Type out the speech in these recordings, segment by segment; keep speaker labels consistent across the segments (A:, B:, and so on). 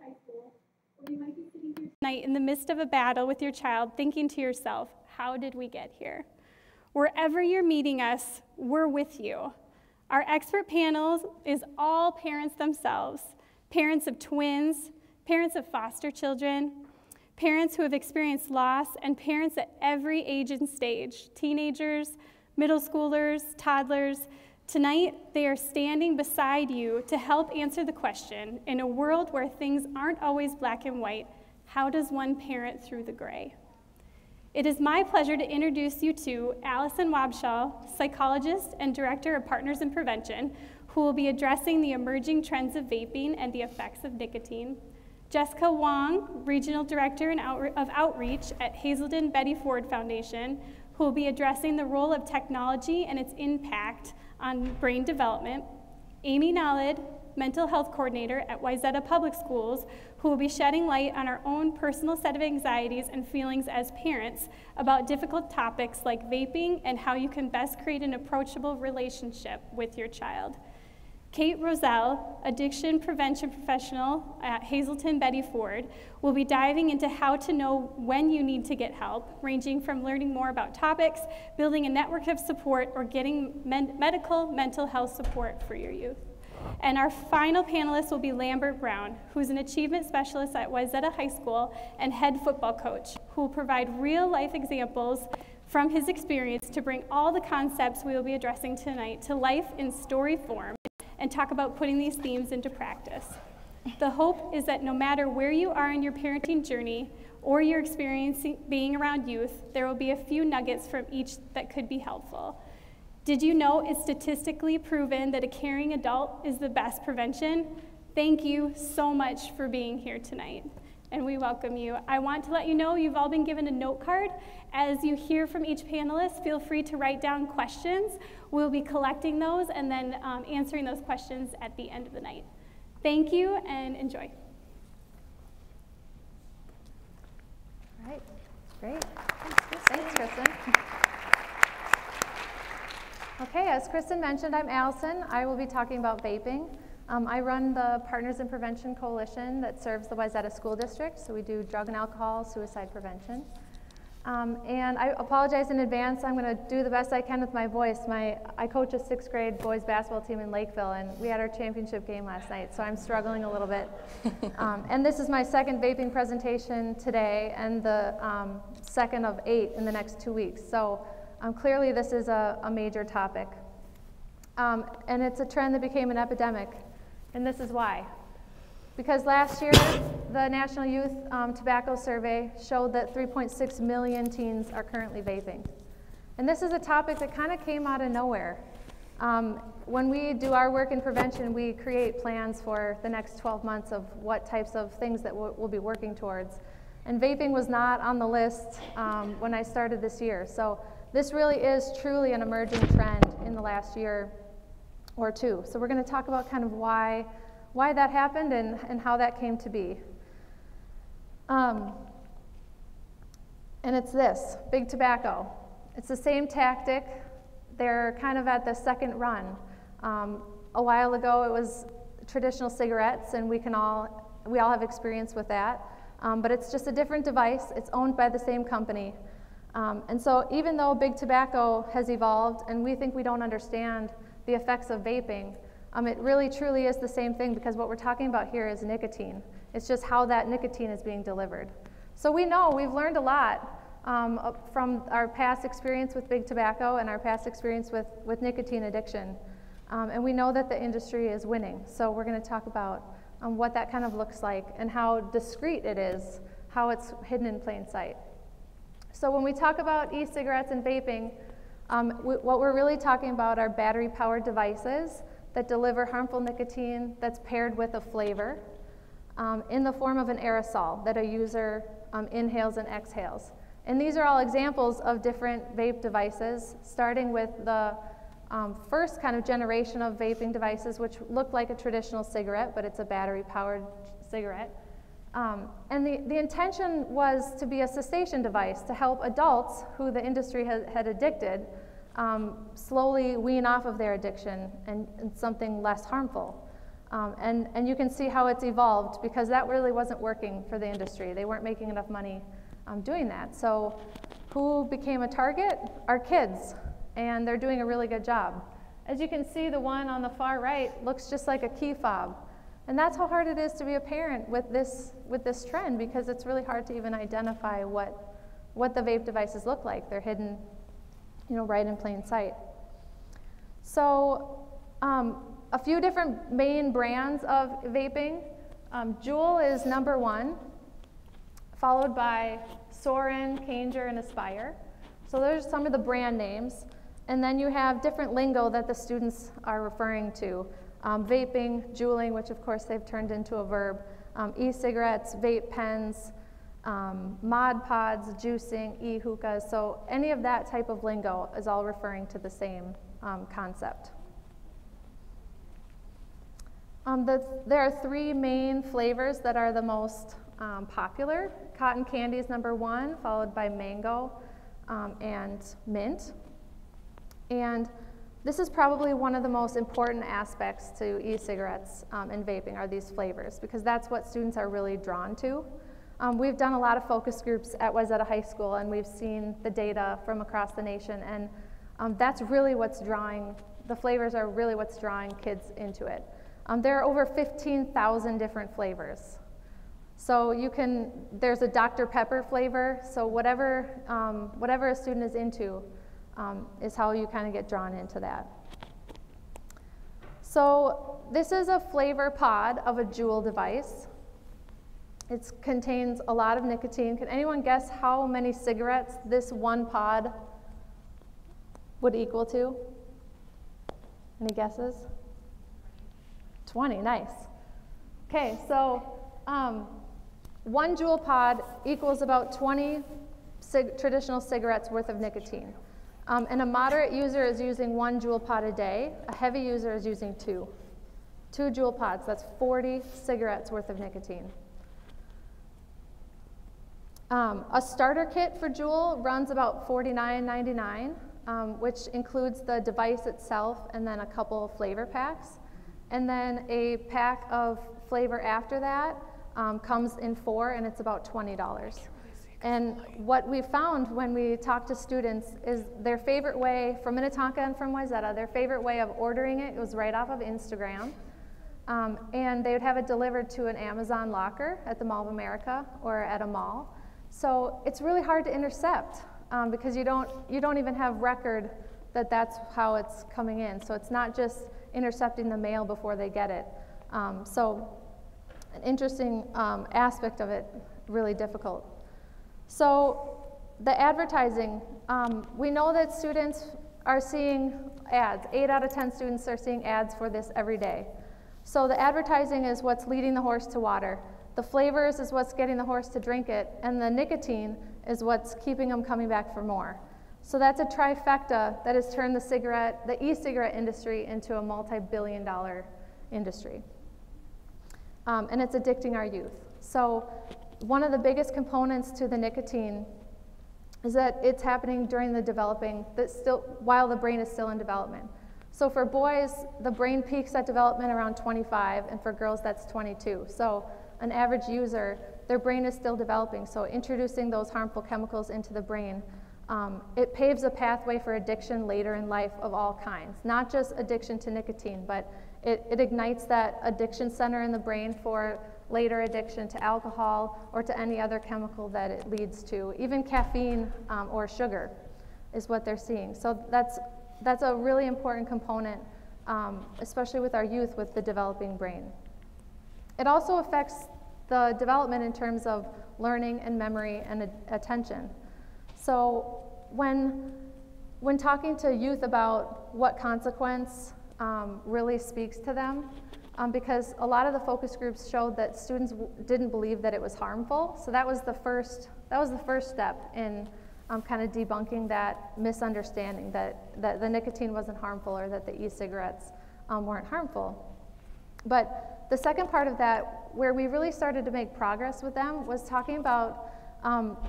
A: high school, or you might be sitting here tonight in the midst of a battle with your child, thinking to yourself, how did we get here? Wherever you're meeting us, we're with you. Our expert panel is all parents themselves, parents of twins, parents of foster children, parents who have experienced loss, and parents at every age and stage, teenagers, middle schoolers, toddlers. Tonight, they are standing beside you to help answer the question, in a world where things aren't always black and white, how does one parent through the gray? It is my pleasure to introduce you to Allison Wabshaw, psychologist and director of Partners in Prevention, who will be addressing the emerging trends of vaping and the effects of nicotine. Jessica Wong, regional director of outreach at Hazelden Betty Ford Foundation, who will be addressing the role of technology and its impact on brain development. Amy Naled, mental health coordinator at Wayzata Public Schools, who will be shedding light on our own personal set of anxieties and feelings as parents about difficult topics like vaping and how you can best create an approachable relationship with your child. Kate Roselle, addiction prevention professional at Hazelden Betty Ford, will be diving into how to know when you need to get help, ranging from learning more about topics, building a network of support, or getting medical mental health support for your youth. And our final panelist will be Lambert Brown, who's an achievement specialist at Wayzata High School and head football coach, who will provide real-life examples from his experience to bring all the concepts we will be addressing tonight to life in story form and talk about putting these themes into practice. The hope is that no matter where you are in your parenting journey or your experience being around youth, there will be a few nuggets from each that could be helpful. Did you know it's statistically proven that a caring adult is the best prevention? Thank you so much for being here tonight, and we welcome you. I want to let you know you've all been given a note card. As you hear from each panelist, feel free to write down questions. We'll be collecting those and then answering those questions at the end of the night. Thank you and enjoy.
B: All right, great. Thanks, Kristen. Okay, as Kristen mentioned, I'm Allison. I will be talking about vaping. I run the Partners in Prevention Coalition that serves the Wayzata School District, so we do drug and alcohol, suicide prevention. And I apologize in advance. I'm going to do the best I can with my voice. I coach a 6th grade boys basketball team in Lakeville, and we had our championship game last night, so I'm struggling a little bit. And this is my second vaping presentation today, and the second of 8 in the next 2 weeks. So clearly this is a major topic. And it's a trend that became an epidemic, and this is why. Because last year, the National Youth Tobacco Survey showed that 3.6 million teens are currently vaping. And this is a topic that kind of came out of nowhere. When we do our work in prevention, we create plans for the next 12 months of what types of things that we'll be working towards. And vaping was not on the list when I started this year. So this really is truly an emerging trend in the last year or two. So we're going to talk about kind of why that happened and how that came to be. And it's this, big tobacco. It's the same tactic. They're kind of at the second run. A while ago it was traditional cigarettes, and we all have experience with that. But it's just a different device. It's owned by the same company. And so even though big tobacco has evolved and we think we don't understand the effects of vaping, it really truly is the same thing, because what we're talking about here is nicotine. It's just how that nicotine is being delivered. So we've learned a lot from our past experience with big tobacco and our past experience with nicotine addiction. And we know that the industry is winning. So we're going to talk about what that kind of looks like and how discreet it is, how it's hidden in plain sight. So when we talk about e-cigarettes and vaping, what we're really talking about are battery-powered devices that deliver harmful nicotine that's paired with a flavor in the form of an aerosol that a user inhales and exhales. And these are all examples of different vape devices, starting with the first kind of generation of vaping devices, which look like a traditional cigarette, but it's a battery-powered cigarette. And the intention was to be a cessation device to help adults who the industry had addicted slowly wean off of their addiction and something less harmful. And you can see how it's evolved, because that really wasn't working for the industry. They weren't making enough money doing that. So who became a target? Our kids, and they're doing a really good job. As you can see, the one on the far right looks just like a key fob. And that's how hard it is to be a parent with this trend, because it's really hard to even identify what the vape devices look like. They're hidden, right in plain sight. So a few different main brands of vaping. Juul is #1, followed by Sorin, Kanger, and Aspire. So those are some of the brand names. And then you have different lingo that the students are referring to. Vaping, juuling, which of course they've turned into a verb, e-cigarettes, vape pens, mod pods, juicing, e-hookahs. So any of that type of lingo is all referring to the same concept. There are 3 main flavors that are the most popular. Cotton candy is #1, followed by mango and mint. And this is probably one of the most important aspects to e-cigarettes and vaping, are these flavors, because that's what students are really drawn to. We've done a lot of focus groups at Wayzata High School, and we've seen the data from across the nation, and that's really what's drawing, the flavors are really what's drawing kids into it. There are over 15,000 different flavors. So there's a Dr. Pepper flavor, so whatever a student is into is how you kind of get drawn into that. So this is a flavor pod of a Juul device. It contains a lot of nicotine. Can anyone guess how many cigarettes this one pod would equal to? Any guesses? 20, nice. Okay, so 1 Juul pod equals about 20 traditional cigarettes worth of nicotine. And a moderate user is using 1 Juul pod a day. A heavy user is using 2. 2 Juul pods, that's 40 cigarettes worth of nicotine. A starter kit for Juul runs about $49.99, which includes the device itself and then a couple of flavor packs. And then a pack of flavor after that comes in 4, and it's about $20. And what we found when we talked to students is their favorite way, from Minnetonka and from Wayzata, their favorite way of ordering it was right off of Instagram. And they would have it delivered to an Amazon locker at the Mall of America or at a mall. So it's really hard to intercept because you don't even have record that that's how it's coming in. So it's not just intercepting the mail before they get it. So an interesting aspect of it, really difficult. So the advertising, we know that students are seeing ads. 8 out of 10 students are seeing ads for this every day. So the advertising is what's leading the horse to water. The flavors is what's getting the horse to drink it, and the nicotine is what's keeping them coming back for more. So that's a trifecta that has turned the e-cigarette industry into a multi-billion-dollar industry. And it's addicting our youth. So one of the biggest components to the nicotine is that it's happening during the developing, while the brain is still in development. So for boys, the brain peaks at development around 25, and for girls, that's 22. So an average user, their brain is still developing. So introducing those harmful chemicals into the brain, it paves a pathway for addiction later in life of all kinds. Not just addiction to nicotine, but it ignites that addiction center in the brain for later addiction to alcohol or to any other chemical that it leads to. Even caffeine or sugar is what they're seeing. So that's a really important component, especially with our youth with the developing brain. It also affects the development in terms of learning and memory and attention. So when talking to youth about what consequence really speaks to them, because a lot of the focus groups showed that students didn't believe that it was harmful. So that was the first step in kind of debunking that misunderstanding that the nicotine wasn't harmful or that the e-cigarettes weren't harmful. But the second part of that, where we really started to make progress with them, was talking about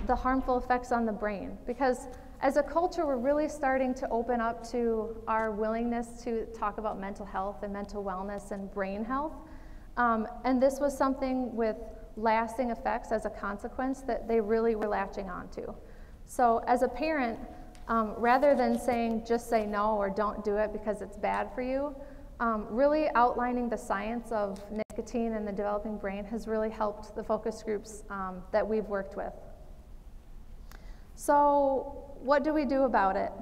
B: the harmful effects on the brain. Because as a culture, we're really starting to open up to our willingness to talk about mental health and mental wellness and brain health. And this was something with lasting effects as a consequence that they really were latching onto. So as a parent, rather than saying just say no or don't do it because it's bad for you, really outlining the science of nicotine and the developing brain has really helped the focus groups that we've worked with. So what do we do about it?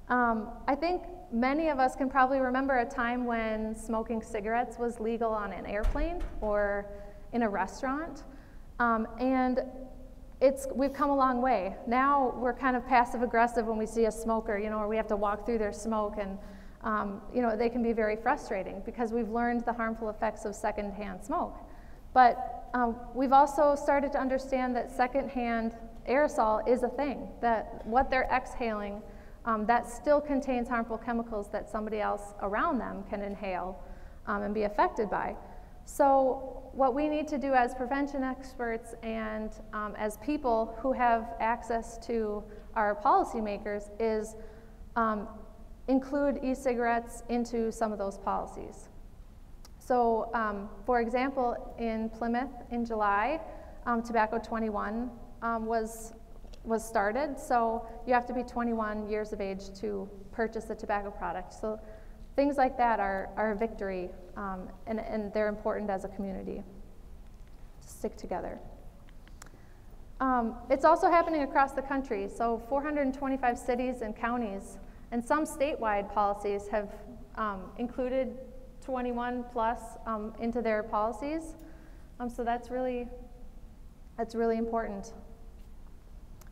B: I think many of us can probably remember a time when smoking cigarettes was legal on an airplane or in a restaurant. And we've come a long way. Now we're kind of passive aggressive when we see a smoker, or we have to walk through their smoke, and they can be very frustrating because we've learned the harmful effects of secondhand smoke. But we've also started to understand that secondhand aerosol is a thing, that what they're exhaling, that still contains harmful chemicals that somebody else around them can inhale and be affected by. So what we need to do as prevention experts and as people who have access to our policymakers is include e-cigarettes into some of those policies. So for example, in Plymouth in July, Tobacco 21 was started. So you have to be 21 years of age to purchase a tobacco product. So things like that are a victory, and they're important as a community to stick together. It's also happening across the country. So 425 cities and counties and some statewide policies have included 21 plus into their policies. So that's really important.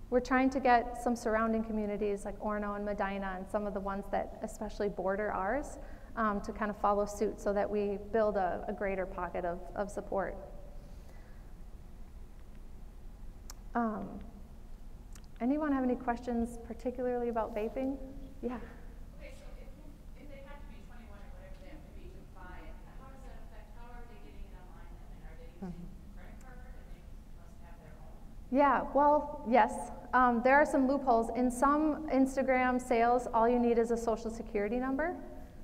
B: We're trying to get some surrounding communities like Orono and Medina and some of the ones that especially border ours to kind of follow suit so that we build a greater pocket of support. Anyone have any questions particularly about vaping? Yeah.
C: Okay, so if they have to be 21 or whatever they have to be to buy it, how does that affect, how are they getting it online? I mean, are they using a credit card and they must have their own?
B: Yeah, well, yes. There are some loopholes. In some Instagram sales, all you need is a social security number.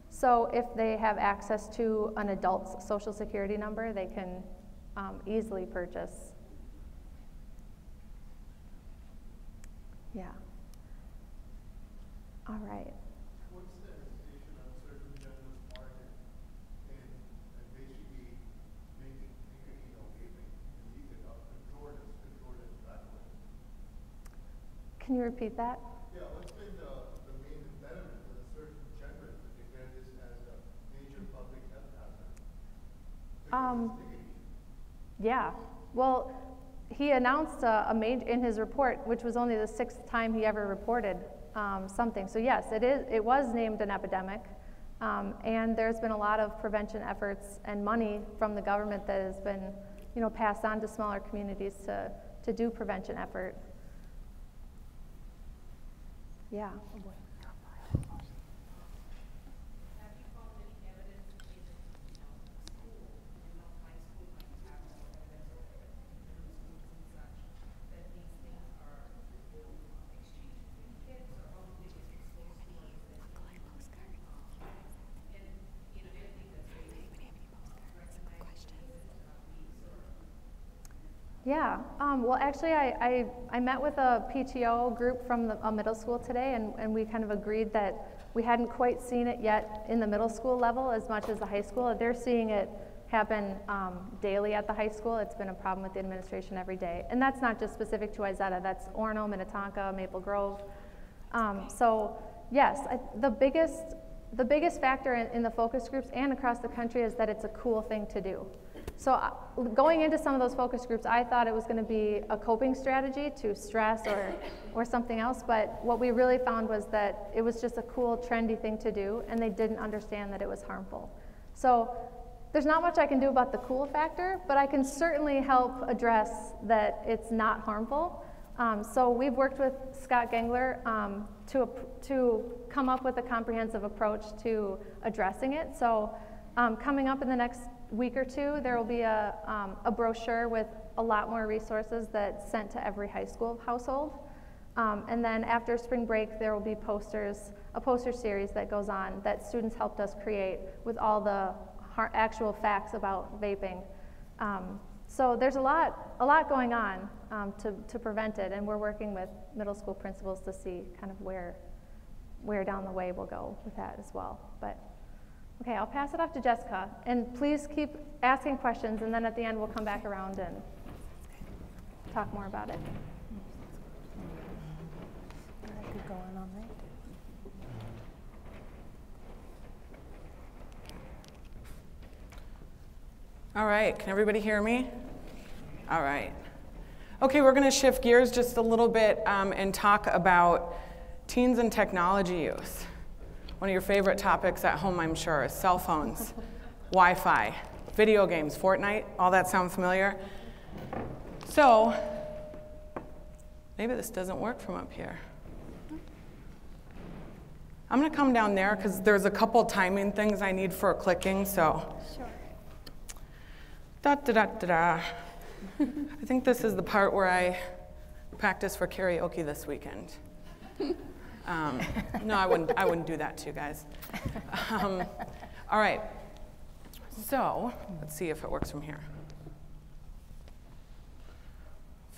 B: So if they have access to an adult's social security number, they can easily purchase. Yeah. All right.
D: What's the hesitation on certain gentlemen's market and basically making nicotine or vaping illegal, controlled as tobacco?
B: Can you repeat that?
D: Yeah, what's been the main impediment for the certain genders to declare this as a major public health hazard?
B: Yeah. Well, he announced in his report, which was only the 6th time he ever reported something. So yes, it was named an epidemic, and there's been a lot of prevention efforts and money from the government that has been, passed on to smaller communities to do prevention effort. Yeah. Yeah, well actually I met with a PTO group from a middle school today, and we kind of agreed that we hadn't quite seen it yet in the middle school level as much as the high school. They're seeing it happen daily at the high school. It's been a problem with the administration every day. And that's not just specific to Izetta, that's Orono, Minnetonka, Maple Grove. So yes, the biggest factor in the focus groups and across the country is that it's a cool thing to do. So going into some of those focus groups, I thought it was going to be a coping strategy to stress or something else, but what we really found was that it was just a cool, trendy thing to do, and they didn't understand that it was harmful. So there's not much I can do about the cool factor, but I can certainly help address that it's not harmful. So we've worked with Scott Gengler to come up with a comprehensive approach to addressing it. So coming up in the next week or two, there will be a brochure with a lot more resources that's sent to every high school household. And then after spring break, there will be a poster series that goes on that students helped us create with all the actual facts about vaping. So there's a lot going on to prevent it, and we're working with middle school principals to see kind of where down the way we'll go with that as well. But okay, I'll pass it off to Jessica, and please keep asking questions, and then at the end we'll come back around and talk more about it.
E: All right, can everybody hear me? All right. Okay, we're going to shift gears just a little bit and talk about teens and technology use. One of your favorite topics at home, I'm sure, is cell phones, Wi-Fi, video games, Fortnite. All that sound familiar? So, maybe this doesn't work from up here. I'm going to come down there because there's a couple timing things I need for clicking, so.
A: Sure.
E: Da-da-da-da-da. I think this is the part where I practice for karaoke this weekend. No, I wouldn't do that to you guys. All right, so let's see if it works from here.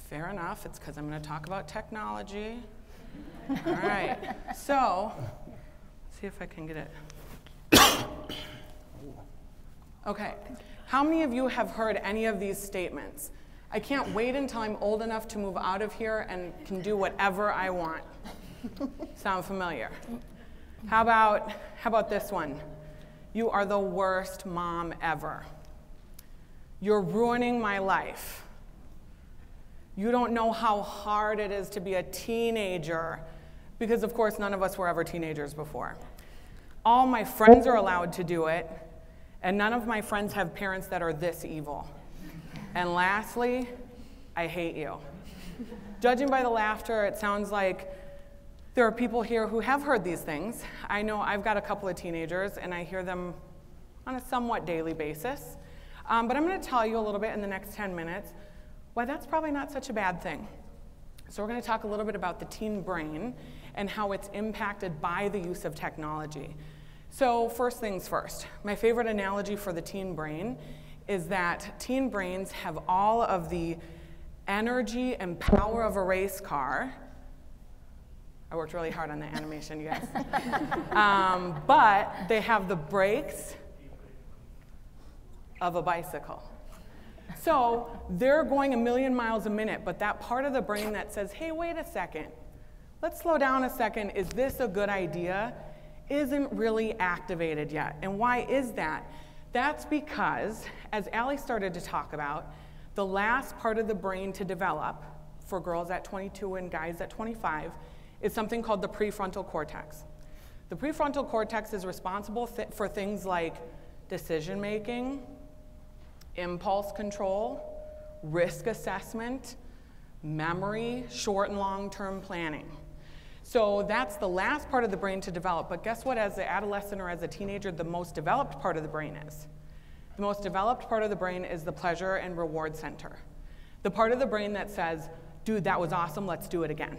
E: Fair enough, it's because I'm going to talk about technology. All right, so let's see if I can get it. Okay. How many of you have heard any of these statements? I can't wait until I'm old enough to move out of here and can do whatever I want. Sound familiar? How about this one? You are the worst mom ever. You're ruining my life. You don't know how hard it is to be a teenager, because of course none of us were ever teenagers before. All my friends are allowed to do it, and none of my friends have parents that are this evil. And lastly, I hate you. Judging by the laughter, it sounds like there are people here who have heard these things. I know I've got a couple of teenagers, and I hear them on a somewhat daily basis. But I'm going to tell you a little bit in the next 10 minutes why that's probably not such a bad thing. So we're going to talk a little bit about the teen brain and how it's impacted by the use of technology. So first things first, my favorite analogy for the teen brain is that teen brains have all of the energy and power of a race car. I worked really hard on the animation, you guys. But they have the brakes of a bicycle. So they're going 1,000,000 miles a minute, but that part of the brain that says, hey, wait a second, let's slow down a second, is this a good idea, isn't really activated yet. And why is that? That's because, as Allie started to talk about, the last part of the brain to develop for girls at 22 and guys at 25 is something called the prefrontal cortex. The prefrontal cortex is responsible for things like decision making, impulse control, risk assessment, memory, short and long-term planning. So that's the last part of the brain to develop, but guess what, as an adolescent or as a teenager, the most developed part of the brain is? The most developed part of the brain is the pleasure and reward center. The part of the brain that says, dude, that was awesome, let's do it again.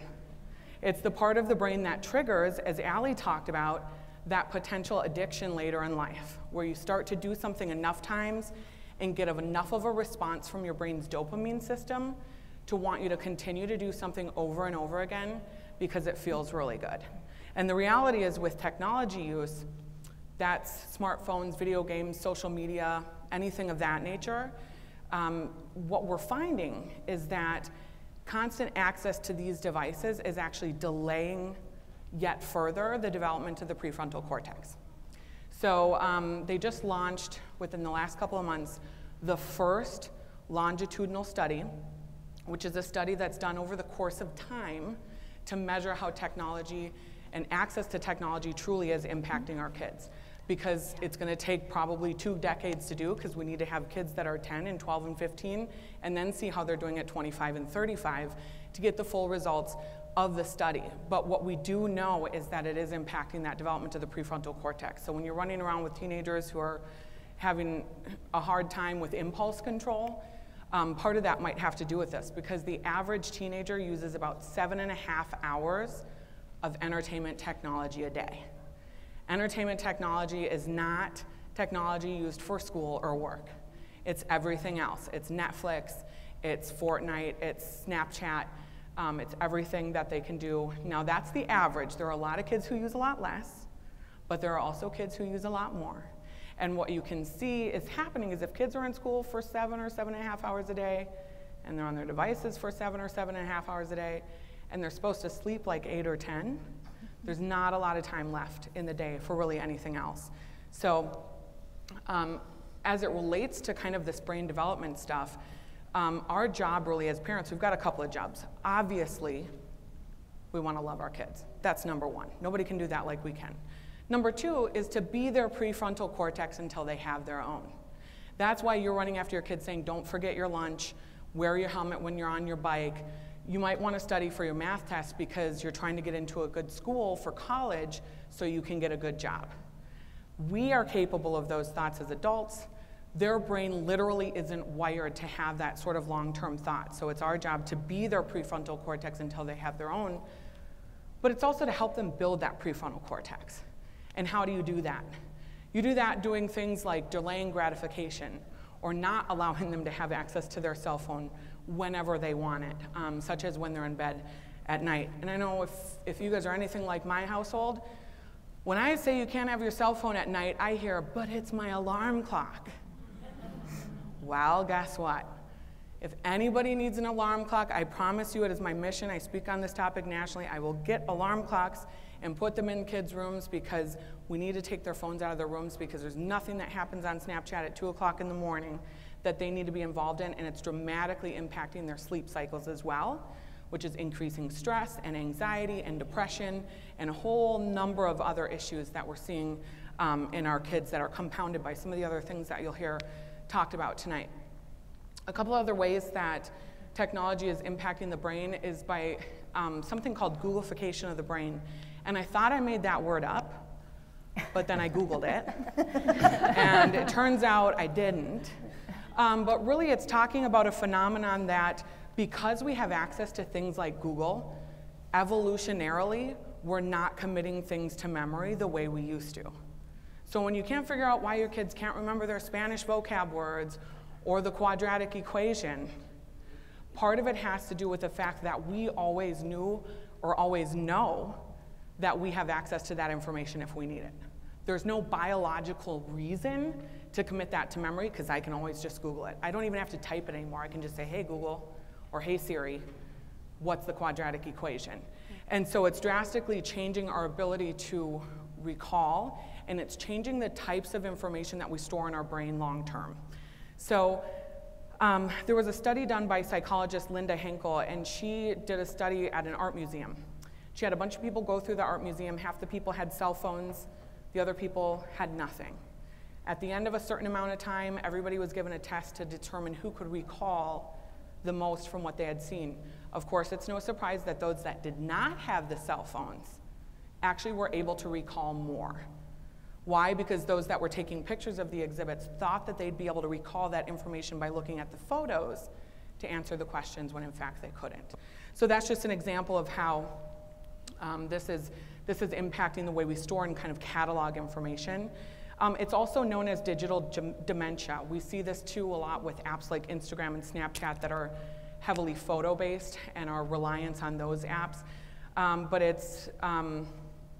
E: It's the part of the brain that triggers, as Allie talked about, that potential addiction later in life, where you start to do something enough times and get enough of a response from your brain's dopamine system to want you to continue to do something over and over again because it feels really good. And the reality is with technology use, that's smartphones, video games, social media, anything of that nature, what we're finding is that constant access to these devices is actually delaying yet further the development of the prefrontal cortex. So they just launched, within the last couple of months, the first longitudinal study, which is a study that's done over the course of time to measure how technology and access to technology truly is impacting our kids. Because it's going to take probably 2 decades to do, because we need to have kids that are 10 and 12 and 15, and then see how they're doing at 25 and 35 to get the full results of the study. But what we do know is that it is impacting that development of the prefrontal cortex. So when you're running around with teenagers who are having a hard time with impulse control, part of that might have to do with this, because the average teenager uses about 7.5 hours of entertainment technology a day. Entertainment technology is not technology used for school or work. It's everything else. It's Netflix, it's Fortnite, it's Snapchat, it's everything that they can do. Now that's the average. There are a lot of kids who use a lot less, but there are also kids who use a lot more. And what you can see is happening is if kids are in school for 7 or 7.5 hours a day, and they're on their devices for 7 or 7.5 hours a day, and they're supposed to sleep like 8 or 10, there's not a lot of time left in the day for really anything else. So as it relates to kind of this brain development stuff, our job really as parents, we've got a couple of jobs. Obviously, we want to love our kids. That's number one. Nobody can do that like we can. Number two is to be their prefrontal cortex until they have their own. That's why you're running after your kids saying, don't forget your lunch, wear your helmet when you're on your bike. You might want to study for your math test because you're trying to get into a good school for college so you can get a good job. We are capable of those thoughts as adults. Their brain literally isn't wired to have that sort of long-term thought. So it's our job to be their prefrontal cortex until they have their own. But it's also to help them build that prefrontal cortex. And how do you do that? You do that doing things like delaying gratification or not allowing them to have access to their cell phone whenever they want it, such as when they're in bed at night. And I know if you guys are anything like my household, when I say you can't have your cell phone at night, I hear, but it's my alarm clock. Well, guess what? If anybody needs an alarm clock, I promise you it is my mission. I speak on this topic nationally. I will get alarm clocks and put them in kids' rooms because we need to take their phones out of their rooms because there's nothing that happens on Snapchat at 2 o'clock in the morning that they need to be involved in, and it's dramatically impacting their sleep cycles as well, which is increasing stress and anxiety and depression and a whole number of other issues that we're seeing in our kids that are compounded by some of the other things that you'll hear talked about tonight. A couple other ways that technology is impacting the brain is by something called Googleification of the brain. And I thought I made that word up, but then I Googled it. And it turns out I didn't. But really it's talking about a phenomenon that because we have access to things like Google, evolutionarily, we're not committing things to memory the way we used to. So when you can't figure out why your kids can't remember their Spanish vocab words or the quadratic equation, part of it has to do with the fact that we always knew or always know that we have access to that information if we need it. There's no biological reason to commit that to memory because I can always just Google it. I don't even have to type it anymore. I can just say, hey Google, or hey Siri, what's the quadratic equation? And so it's drastically changing our ability to recall, and it's changing the types of information that we store in our brain long term. So there was a study done by psychologist Linda Henkel, and she did a study at an art museum. She had a bunch of people go through the art museum. Half the people had cell phones, the other people had nothing. At the end of a certain amount of time, everybody was given a test to determine who could recall the most from what they had seen. Of course, it's no surprise that those that did not have the cell phones actually were able to recall more. Why? Because those that were taking pictures of the exhibits thought that they'd be able to recall that information by looking at the photos to answer the questions when in fact they couldn't. So that's just an example of how this is impacting the way we store and kind of catalog information. It's also known as digital dementia. We see this too a lot with apps like Instagram and Snapchat that are heavily photo-based and our reliance on those apps. But it's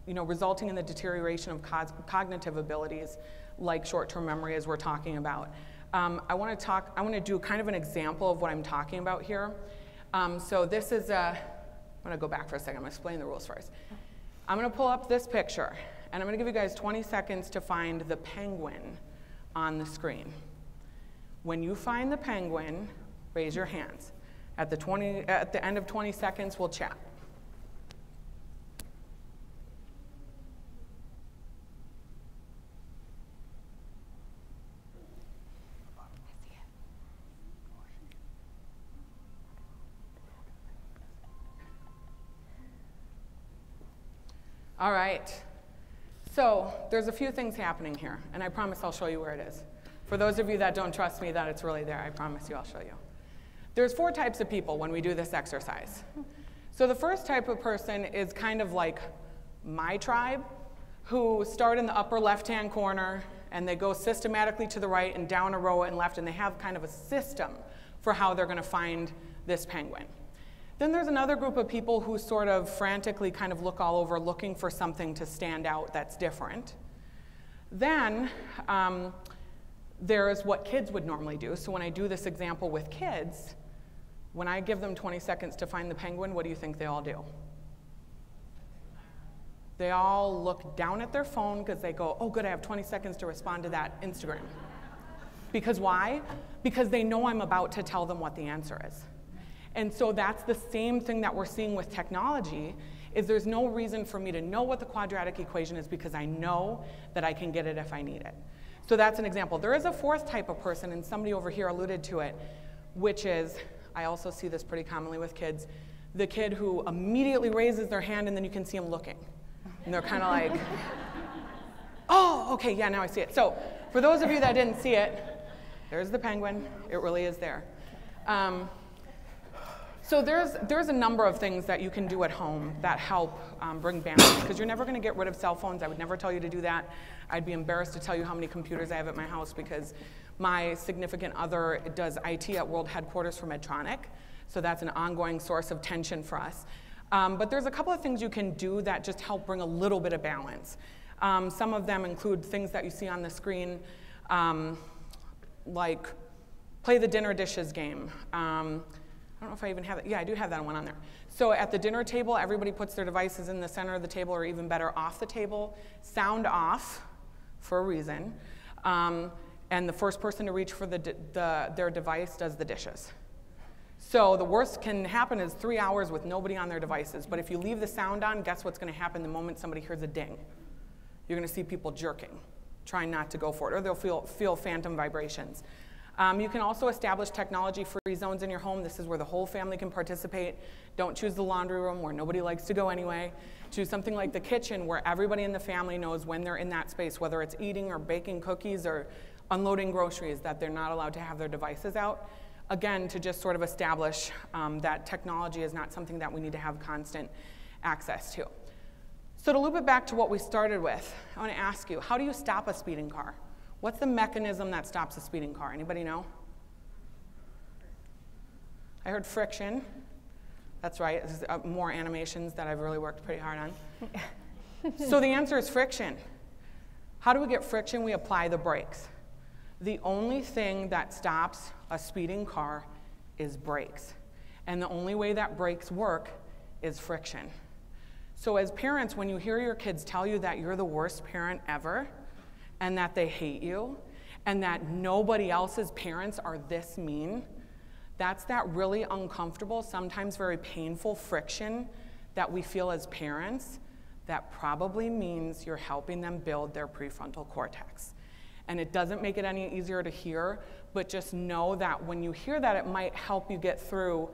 E: resulting in the deterioration of cognitive abilities like short-term memory as we're talking about. I want to do kind of an example of what I'm talking about here. So this is I'm going to go back for a second. I'm going to explain the rules first. I'm going to pull up this picture, and I'm going to give you guys 20 seconds to find the penguin on the screen. When you find the penguin, raise your hands. At the end of 20 seconds, we'll chat. All right, so there's a few things happening here, and I promise I'll show you where it is. For those of you that don't trust me that it's really there, I promise you I'll show you. There's 4 types of people when we do this exercise. So the first type of person is kind of like my tribe, who start in the upper left-hand corner and they go systematically to the right and down a row and left, and they have kind of a system for how they're going to find this penguin. Then there's another group of people who sort of frantically kind of look all over looking for something to stand out that's different. Then there's what kids would normally do. So when I do this example with kids, when I give them 20 seconds to find the penguin, what do you think they all do? They all look down at their phone because they go, oh good, I have 20 seconds to respond to that Instagram. Because why? Because they know I'm about to tell them what the answer is. And so that's the same thing that we're seeing with technology, is there's no reason for me to know what the quadratic equation is because I know that I can get it if I need it. So that's an example. There is a fourth type of person, and somebody over here alluded to it, which is, I also see this pretty commonly with kids, the kid who immediately raises their hand and then you can see them looking. And they're kind of like, oh, okay, yeah, now I see it. So for those of you that didn't see it, there's the penguin. It really is there. So there's a number of things that you can do at home that help bring balance, because you're never going to get rid of cell phones. I would never tell you to do that. I'd be embarrassed to tell you how many computers I have at my house because my significant other does IT at World Headquarters for Medtronic, so that's an ongoing source of tension for us. But there's a couple of things you can do that just help bring a little bit of balance. Some of them include things that you see on the screen, like play the dinner dishes game. I don't know if I even have it. Yeah, I do have that one on there. So at the dinner table, everybody puts their devices in the center of the table, or even better, off the table. Sound off for a reason. And the first person to reach for their device does the dishes. So the worst can happen is 3 hours with nobody on their devices. But if you leave the sound on, guess what's going to happen the moment somebody hears a ding? You're going to see people jerking, trying not to go for it, or they'll feel phantom vibrations. You can also establish technology-free zones in your home. This is where the whole family can participate. Don't choose the laundry room where nobody likes to go anyway. Choose something like the kitchen where everybody in the family knows when they're in that space, whether it's eating or baking cookies or unloading groceries, that they're not allowed to have their devices out. Again, to just sort of establish that technology is not something that we need to have constant access to. So to loop it back to what we started with, I want to ask you, how do you stop a speeding car? What's the mechanism that stops a speeding car? Anybody know? I heard friction. That's right. This is more animations that I've really worked pretty hard on. So the answer is friction. How do we get friction? We apply the brakes. The only thing that stops a speeding car is brakes. And the only way that brakes work is friction. So as parents, when you hear your kids tell you that you're the worst parent ever, and that they hate you, and that nobody else's parents are this mean, that's that really uncomfortable, sometimes very painful friction that we feel as parents that probably means you're helping them build their prefrontal cortex. And it doesn't make it any easier to hear, but just know that when you hear that, it might help you get through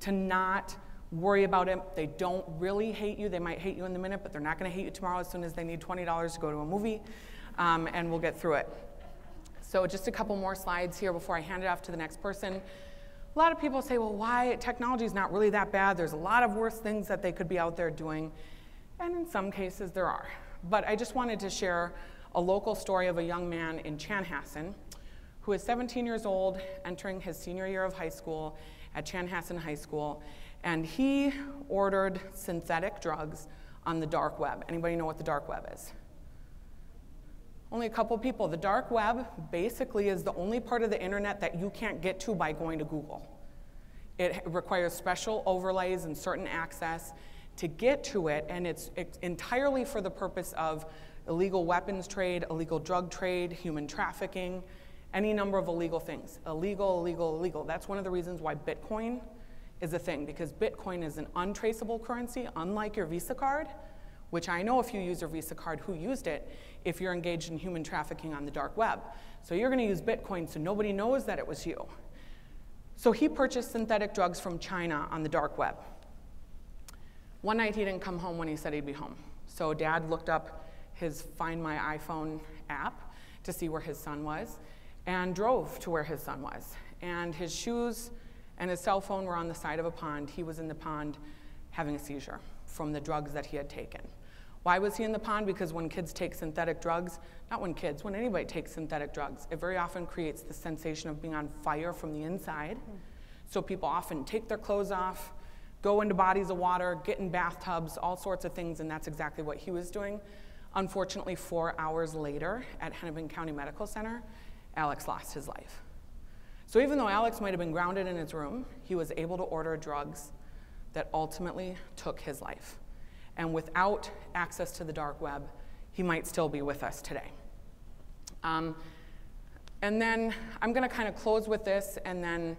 E: to not worry about it. They don't really hate you. They might hate you in the minute, but they're not going to hate you tomorrow as soon as they need $20 to go to a movie. And we'll get through it. So just a couple more slides here before I hand it off to the next person. A lot of people say, well, why? Technology is not really that bad. There's a lot of worse things that they could be out there doing. And in some cases, there are. But I just wanted to share a local story of a young man in Chanhassen who is 17 years old, entering his senior year of high school at Chanhassen High School. And he ordered synthetic drugs on the dark web. Anybody know what the dark web is? Only a couple people. The dark web basically is the only part of the internet that you can't get to by going to Google. It requires special overlays and certain access to get to it, and it's entirely for the purpose of illegal weapons trade, illegal drug trade, human trafficking, any number of illegal things. Illegal, illegal, illegal. That's one of the reasons why Bitcoin is a thing, because Bitcoin is an untraceable currency, unlike your Visa card, which I know if you use your Visa card who used it, if you're engaged in human trafficking on the dark web. So you're going to use Bitcoin so nobody knows that it was you. So he purchased synthetic drugs from China on the dark web. One night he didn't come home when he said he'd be home. So Dad looked up his Find My iPhone app to see where his son was and drove to where his son was. And his shoes and his cell phone were on the side of a pond. He was in the pond having a seizure from the drugs that he had taken. Why was he in the pond? Because when kids take synthetic drugs, not when kids, when anybody takes synthetic drugs, it very often creates the sensation of being on fire from the inside. So people often take their clothes off, go into bodies of water, get in bathtubs, all sorts of things, and that's exactly what he was doing. Unfortunately, 4 hours later at Hennepin County Medical Center, Alex lost his life. So even though Alex might have been grounded in his room, he was able to order drugs that ultimately took his life. And without access to the dark web, he might still be with us today. And then I'm going to kind of close with this, and then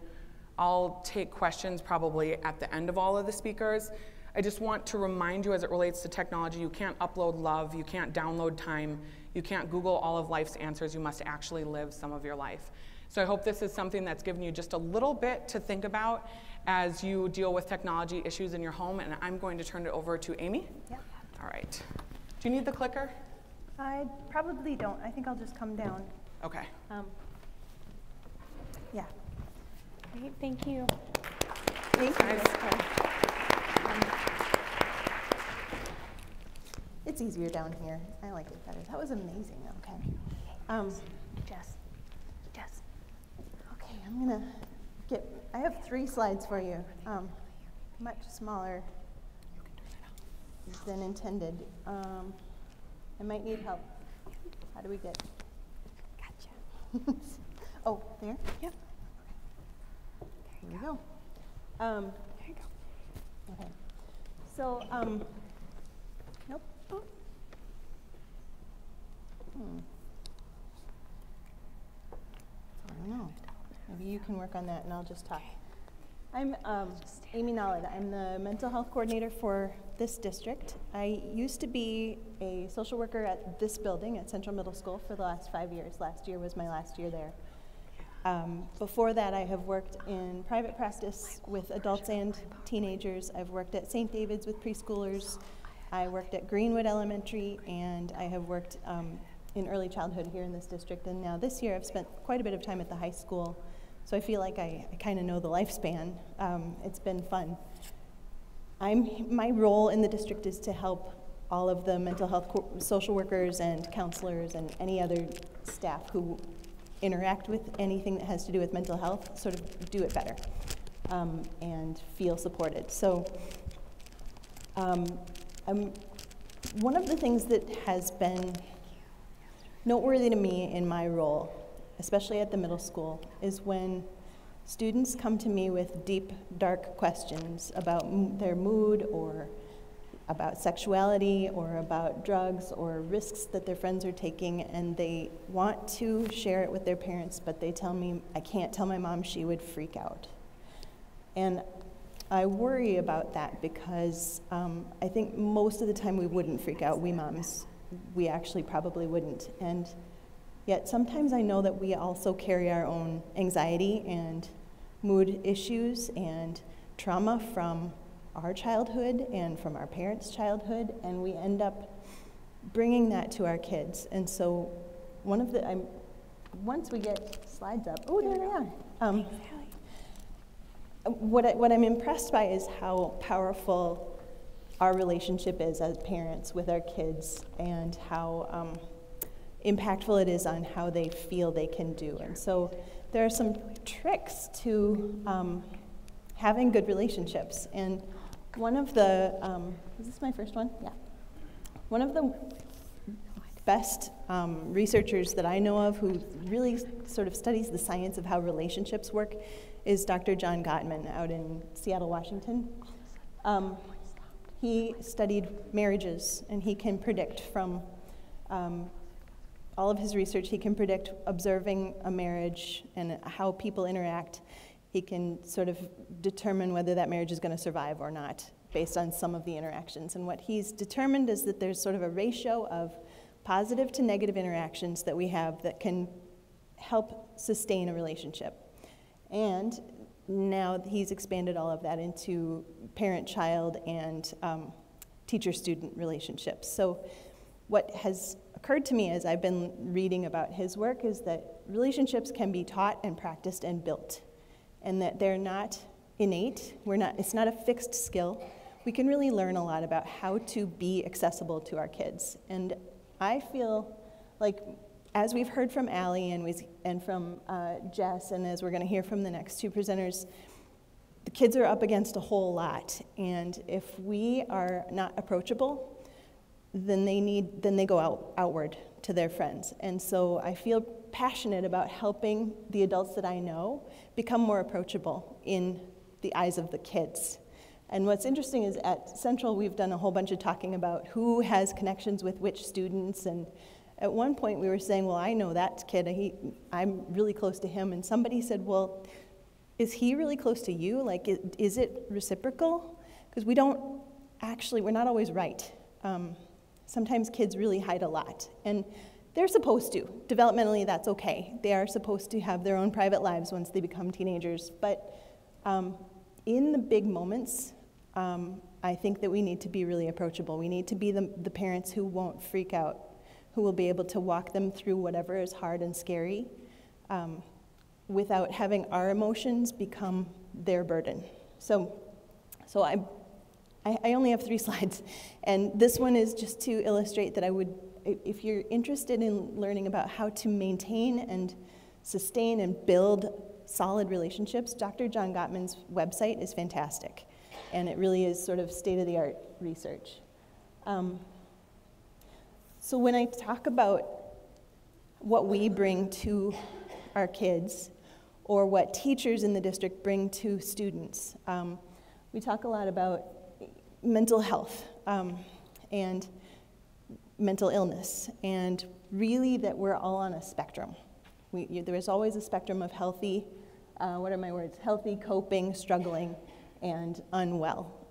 E: I'll take questions probably at the end of all of the speakers. I just want to remind you, as it relates to technology, you can't upload love, you can't download time, you can't Google all of life's answers, you must actually live some of your life. So I hope this is something that's given you just a little bit to think about as you deal with technology issues in your home, and I'm going to turn it over to Amy.
F: Yep.
E: All right. Do you need the clicker?
F: I probably don't. I think I'll just come down.
E: Okay.
F: Yeah.
A: Great, thank you.
F: Thank you.
E: Guys.
F: It's easier down here. I like it better. That was amazing. Okay.
A: Jess.
F: Okay, I'm gonna I have 3 slides for you. Much smaller than intended. I might need help. How do we get?
A: Gotcha.
F: Oh, there?
A: Yep.
F: Here we go.
A: There you go.
F: Okay. So, nope. Oh. I don't know. Maybe you can work on that and I'll just talk. I'm Amy Nollett. I'm the mental health coordinator for this district. I used to be a social worker at this building at Central Middle School for the last 5 years. Last year was my last year there. Before that, I have worked in private practice with adults and teenagers. I've worked at St. David's with preschoolers. I worked at Greenwood Elementary, and I have worked in early childhood here in this district. And now this year, I've spent quite a bit of time at the high school. So I feel like I kind of know the lifespan. It's been fun. My role in the district is to help all of the mental health social workers and counselors and any other staff who interact with anything that has to do with mental health, sort of do it better and feel supported. So one of the things that has been noteworthy to me in my role, especially at the middle school, is when students come to me with deep, dark questions about their mood or about sexuality or about drugs or risks that their friends are taking, and they want to share it with their parents, but they tell me, I can't tell my mom, she would freak out. And I worry about that because I think most of the time we wouldn't freak out, we moms. We actually probably wouldn't. And yet sometimes I know that we also carry our own anxiety and mood issues and trauma from our childhood and from our parents' childhood, and we end up bringing that to our kids. And so once we get slides up, oh, there they are. What I'm impressed by is how powerful our relationship is as parents with our kids and how impactful it is on how they feel they can do. And so there are some tricks to having good relationships. And one of the, is this my first one? Yeah. One of the best researchers that I know of who really sort of studies the science of how relationships work is Dr. John Gottman out in Seattle, Washington. He studied marriages, and he can predict from all of his research, he can predict observing a marriage and how people interact. He can sort of determine whether that marriage is going to survive or not based on some of the interactions. And what he's determined is that there's sort of a ratio of positive to negative interactions that we have that can help sustain a relationship. And now he's expanded all of that into parent-child and teacher-student relationships. So what has occurred to me as I've been reading about his work is that relationships can be taught and practiced and built, and that they're not innate. It's not a fixed skill. we can really learn a lot about how to be accessible to our kids. And I feel like, as we've heard from Allie and from Jess, and as we're going to hear from the next two presenters, the kids are up against a whole lot. And if we are not approachable, then they go outward to their friends. And so I feel passionate about helping the adults that I know become more approachable in the eyes of the kids. And what's interesting is at Central, we've done a whole bunch of talking about who has connections with which students. And at one point we were saying, well, I know that kid, I'm really close to him. And somebody said, well, is he really close to you? Like, is it reciprocal? Because we're not always right. Sometimes kids really hide a lot, and they're supposed to. Developmentally, that's okay. They are supposed to have their own private lives once they become teenagers, but in the big moments, I think that we need to be really approachable. We need to be the parents who won't freak out, who will be able to walk them through whatever is hard and scary without having our emotions become their burden. So I only have 3 slides, and this one is just to illustrate that if you're interested in learning about how to maintain and sustain and build solid relationships, Dr. John Gottman's website is fantastic, and it really is sort of state-of-the-art research. So when I talk about what we bring to our kids, or what teachers in the district bring to students, we talk a lot about mental health and mental illness, and really that we're all on a spectrum. There is always a spectrum of healthy, healthy, coping, struggling, and unwell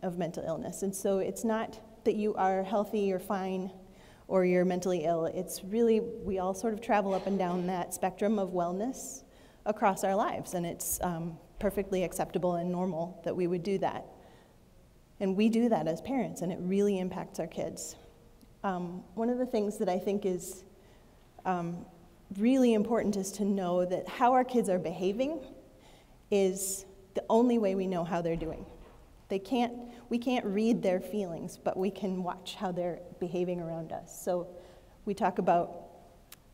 F: of mental illness. And so it's not that you are healthy or fine or you're mentally ill. It's really, we all sort of travel up and down that spectrum of wellness across our lives, and it's perfectly acceptable and normal that we would do that. And we do that as parents, and it really impacts our kids. One of the things that I think is really important is to know that how our kids are behaving is the only way we know how they're doing. We can't read their feelings, but we can watch how they're behaving around us. So we talk about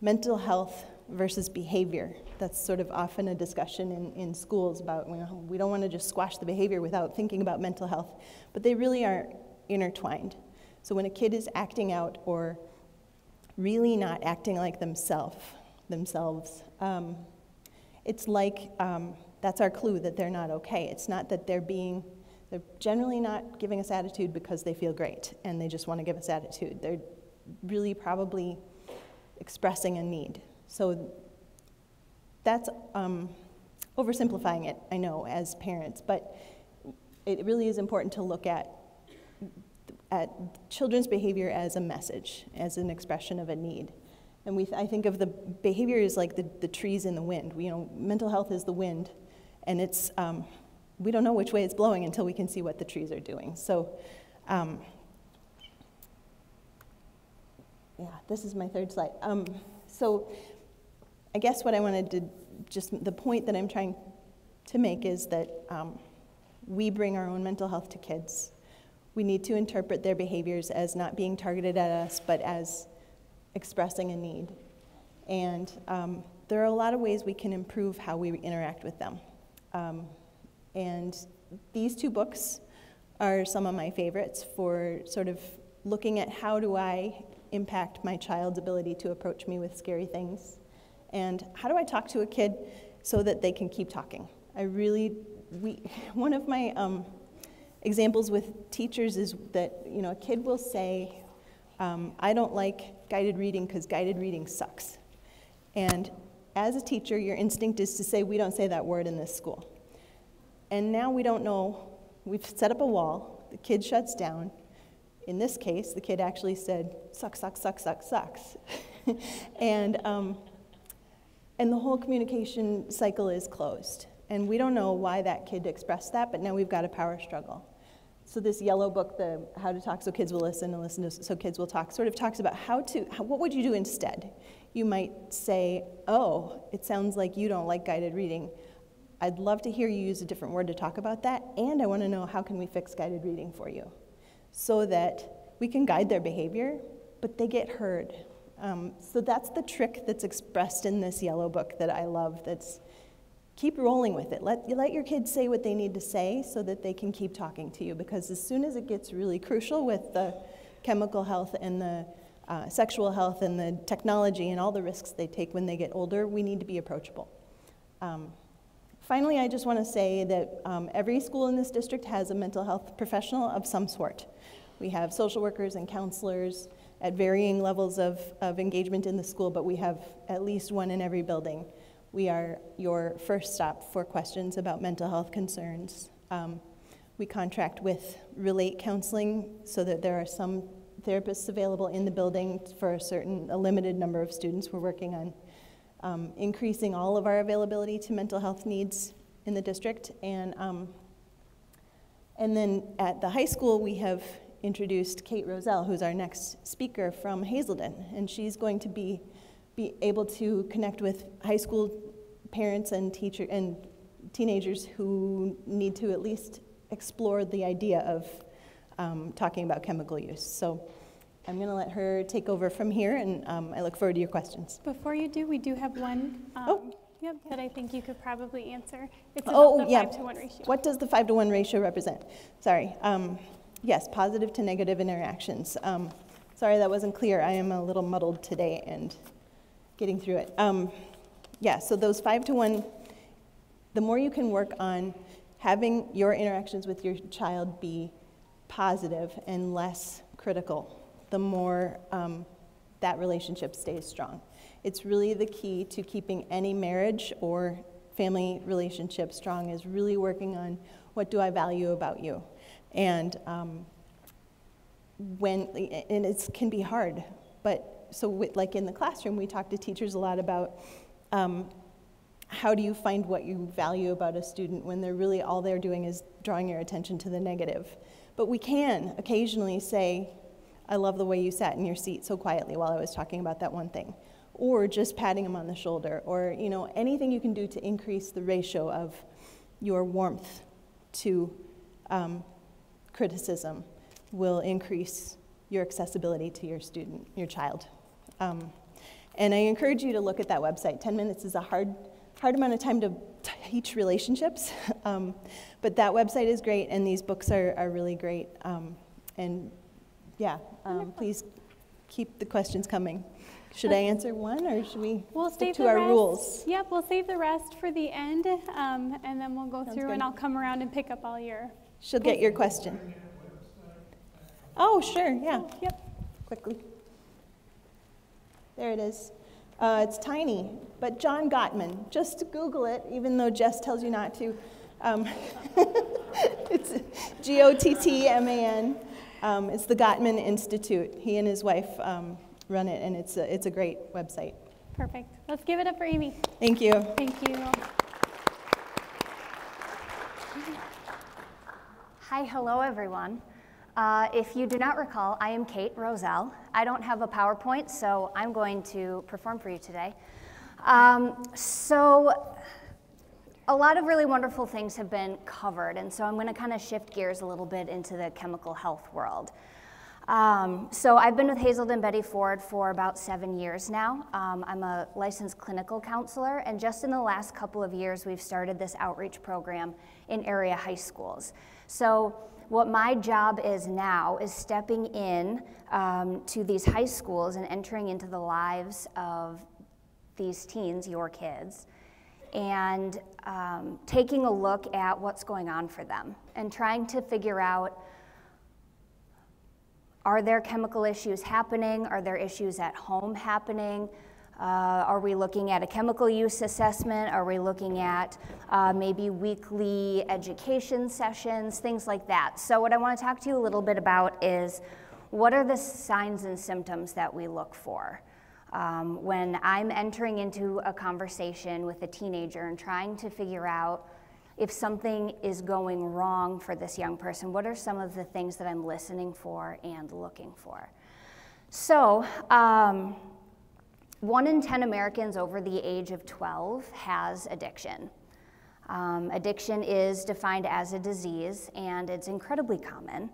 F: mental health versus behavior. That's sort of often a discussion in schools about, we don't want to just squash the behavior without thinking about mental health, but they really are intertwined. So when a kid is acting out or really not acting like themselves, it's like that's our clue that they're not okay. It's not that they're generally not giving us attitude because they feel great and they just want to give us attitude. They're really probably expressing a need. So that's oversimplifying it, I know, as parents, but it really is important to look at children's behavior as a message, as an expression of a need. And I think of the behavior as like the trees in the wind. Mental health is the wind, and it's, we don't know which way it's blowing until we can see what the trees are doing. So, yeah, this is my 3rd slide. So I guess what I wanted to, just the point that I'm trying to make is that we bring our own mental health to kids. We need to interpret their behaviors as not being targeted at us, but as expressing a need. And there are a lot of ways we can improve how we interact with them. And these 2 books are some of my favorites for sort of looking at how do I impact my child's ability to approach me with scary things, and how do I talk to a kid so that they can keep talking. One of my examples with teachers is that a kid will say, I don't like guided reading because guided reading sucks. And as a teacher, your instinct is to say, we don't say that word in this school. And now we don't know, we've set up a wall, the kid shuts down. In this case, the kid actually said, sucks, sucks, sucks, sucks, sucks. And the whole communication cycle is closed. And we don't know why that kid expressed that, but now we've got a power struggle. So this yellow book, the How to Talk So Kids Will Listen and Listen So Kids Will Talk, sort of talks about what would you do instead? You might say, oh, it sounds like you don't like guided reading. I'd love to hear you use a different word to talk about that, and I want to know how can we fix guided reading for you so that we can guide their behavior, but they get heard. So that's the trick that's expressed in this yellow book that I love. That's keep rolling with it. Let your kids say what they need to say so that they can keep talking to you, because as soon as it gets really crucial with the chemical health and the sexual health and the technology and all the risks they take when they get older, we need to be approachable. Finally, I just want to say that every school in this district has a mental health professional of some sort. We have social workers and counselors at varying levels of engagement in the school, but we have at least one in every building. We are your first stop for questions about mental health concerns. We contract with Relate Counseling so that there are some therapists available in the building for a limited number of students. We're working on increasing all of our availability to mental health needs in the district. And then at the high school, we have introduced Kate Roselle, who's our next speaker from Hazelden. And she's going to be able to connect with high school parents and teenagers who need to at least explore the idea of talking about chemical use. So I'm going to let her take over from here, and I look forward to your questions.
A: Before you do, we do have one that I think you could probably answer. It's about the 5-to-1 ratio.
F: What does the 5-to-1 ratio represent? Sorry. Yes, positive to negative interactions. Sorry, that wasn't clear. I am a little muddled today and getting through it. So those 5-to-1, the more you can work on having your interactions with your child be positive and less critical, the more that relationship stays strong. It's really the key to keeping any marriage or family relationship strong, is really working on what do I value about you. And it can be hard, but like in the classroom, we talk to teachers a lot about how do you find what you value about a student when they're really all they're doing is drawing your attention to the negative. But we can occasionally say, I love the way you sat in your seat so quietly while I was talking about that one thing. Or just patting them on the shoulder, or anything you can do to increase the ratio of your warmth to criticism will increase your accessibility to your student, your child. And I encourage you to look at that website. 10 minutes is a hard amount of time to teach relationships, but that website is great, and these books are really great. Please keep the questions coming. Should I answer one, or should we stick to our rules?
A: Yep, we'll save the rest for the end, and then we'll go through, and I'll come around and pick up all your...
F: She'll get your question. Oh, sure, yeah.
A: Yep.
F: Quickly. There it is. It's tiny, but John Gottman. Just Google it, even though Jess tells you not to. It's Gottman. It's the Gottman Institute. He and his wife run it, and it's a great website.
A: Perfect. Let's give it up for Amy.
F: Thank you.
A: Thank you.
G: Hi, hello everyone. If you do not recall, I am Kate Roselle. I don't have a PowerPoint, so I'm going to perform for you today. So a lot of really wonderful things have been covered, and so I'm going to kind of shift gears a little bit into the chemical health world. So I've been with Hazelden Betty Ford for about 7 years now. I'm a licensed clinical counselor, and just in the last couple of years, we've started this outreach program in area high schools. So what my job is now is stepping in to these high schools and entering into the lives of these teens, your kids, and taking a look at what's going on for them and trying to figure out, are there chemical issues happening? Are there issues at home happening? Are we looking at a chemical use assessment? Are we looking at maybe weekly education sessions, things like that? So what I want to talk to you a little bit about is, what are the signs and symptoms that we look for? When I'm entering into a conversation with a teenager and trying to figure out if something is going wrong for this young person, what are some of the things that I'm listening for and looking for? So, 1 in 10 Americans over the age of 12 has addiction. Addiction is defined as a disease, and it's incredibly common.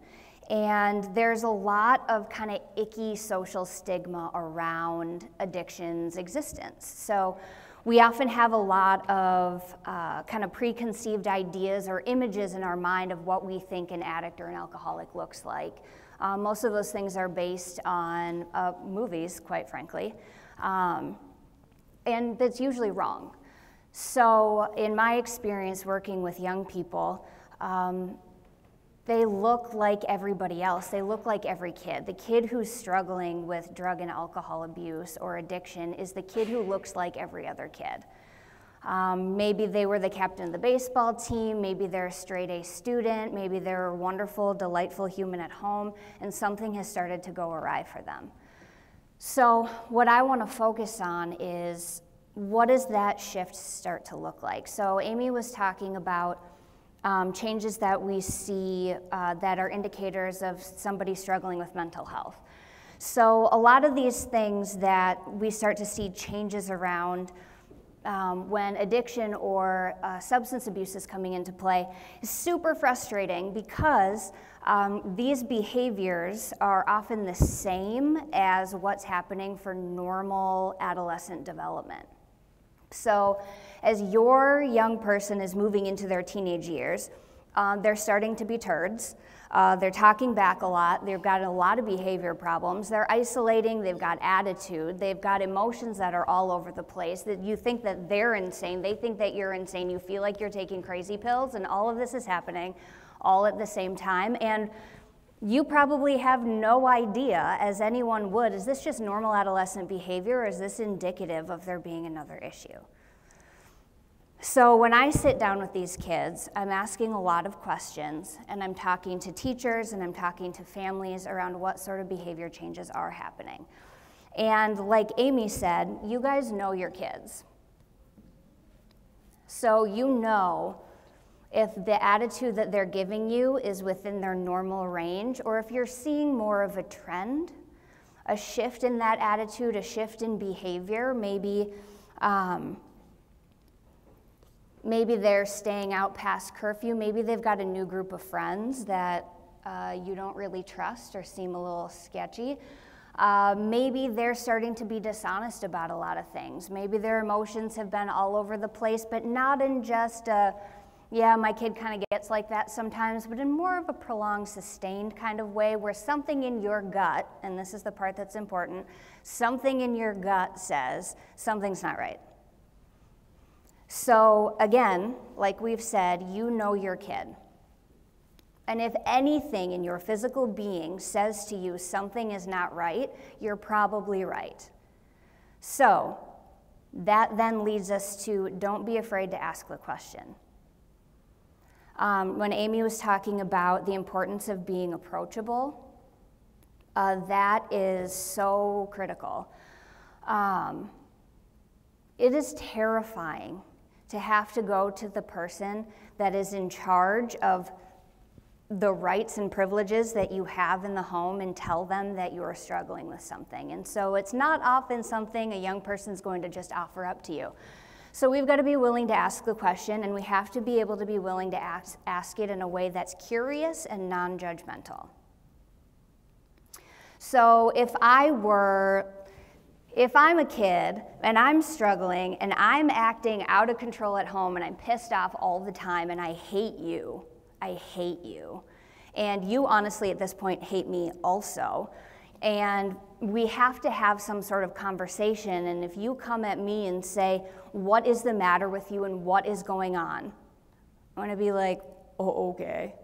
G: And there's a lot of kind of icky social stigma around addiction's existence. So we often have a lot of kind of preconceived ideas or images in our mind of what we think an addict or an alcoholic looks like. Most of those things are based on movies, quite frankly, and that's usually wrong. So in my experience working with young people, they look like everybody else. They look like every kid. The kid who's struggling with drug and alcohol abuse or addiction is the kid who looks like every other kid. Maybe they were the captain of the baseball team, maybe they're a straight A student, maybe they're a wonderful, delightful human at home, and something has started to go awry for them. So what I want to focus on is, what does that shift start to look like? So Amy was talking about changes that we see that are indicators of somebody struggling with mental health. So a lot of these things that we start to see changes around when addiction or substance abuse is coming into play is super frustrating, because these behaviors are often the same as what's happening for normal adolescent development. So as your young person is moving into their teenage years, they're starting to be turds. They're talking back a lot. They've got a lot of behavior problems. They're isolating. They've got attitude. They've got emotions that are all over the place, that you think that they're insane. They think that you're insane. You feel like you're taking crazy pills, and all of this is happening all at the same time. And you probably have no idea, as anyone would, is this just normal adolescent behavior, or is this indicative of there being another issue? So when I sit down with these kids, I'm asking a lot of questions, and I'm talking to teachers and I'm talking to families around what sort of behavior changes are happening. And like Amy said, you guys know your kids. So you know if the attitude that they're giving you is within their normal range, or if you're seeing more of a trend, a shift in that attitude, a shift in behavior. Maybe maybe they're staying out past curfew. Maybe they've got a new group of friends that you don't really trust or seem a little sketchy. Maybe they're starting to be dishonest about a lot of things. Maybe their emotions have been all over the place, but not in just a, yeah, my kid kind of gets like that sometimes, but in more of a prolonged, sustained kind of way, where something in your gut, and this is the part that's important, something in your gut says something's not right. So again, like we've said, you know your kid. And if anything in your physical being says to you something is not right, you're probably right. So that then leads us to, don't be afraid to ask the question. When Amy was talking about the importance of being approachable, that is so critical. It is terrifying to have to go to the person that is in charge of the rights and privileges that you have in the home and tell them that you are struggling with something. And so it's not often something a young person's going to just offer up to you. So we've got to be willing to ask the question, and we have to be able to be willing to ask it in a way that's curious and non-judgmental. So if I'm a kid and I'm struggling and I'm acting out of control at home and I'm pissed off all the time and I hate you, and you honestly at this point hate me also, and we have to have some sort of conversation, and if you come at me and say, what is the matter with you and what is going on? I'm going to be like, oh, okay.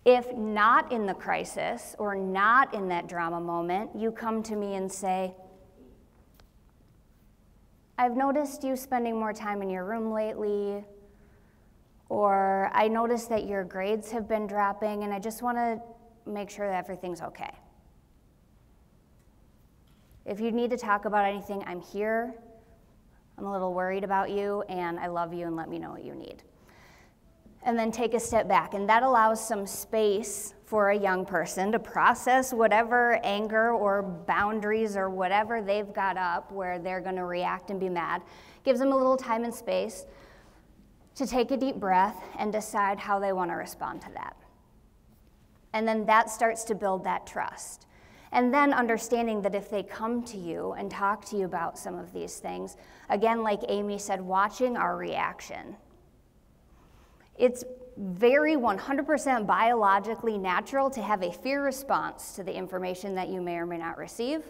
G: If not in the crisis or not in that drama moment, you come to me and say, I've noticed you spending more time in your room lately, or I noticed that your grades have been dropping, and I just want to make sure that everything's okay. If you need to talk about anything, I'm here. I'm a little worried about you, and I love you, and let me know what you need. And then take a step back, and that allows some space for a young person to process whatever anger or boundaries or whatever they've got up where they're going to react and be mad. Gives them a little time and space to take a deep breath and decide how they want to respond to that. And then that starts to build that trust. And then understanding that if they come to you and talk to you about some of these things, again, like Amy said, watching our reaction. It's very 100% biologically natural to have a fear response to the information that you may or may not receive.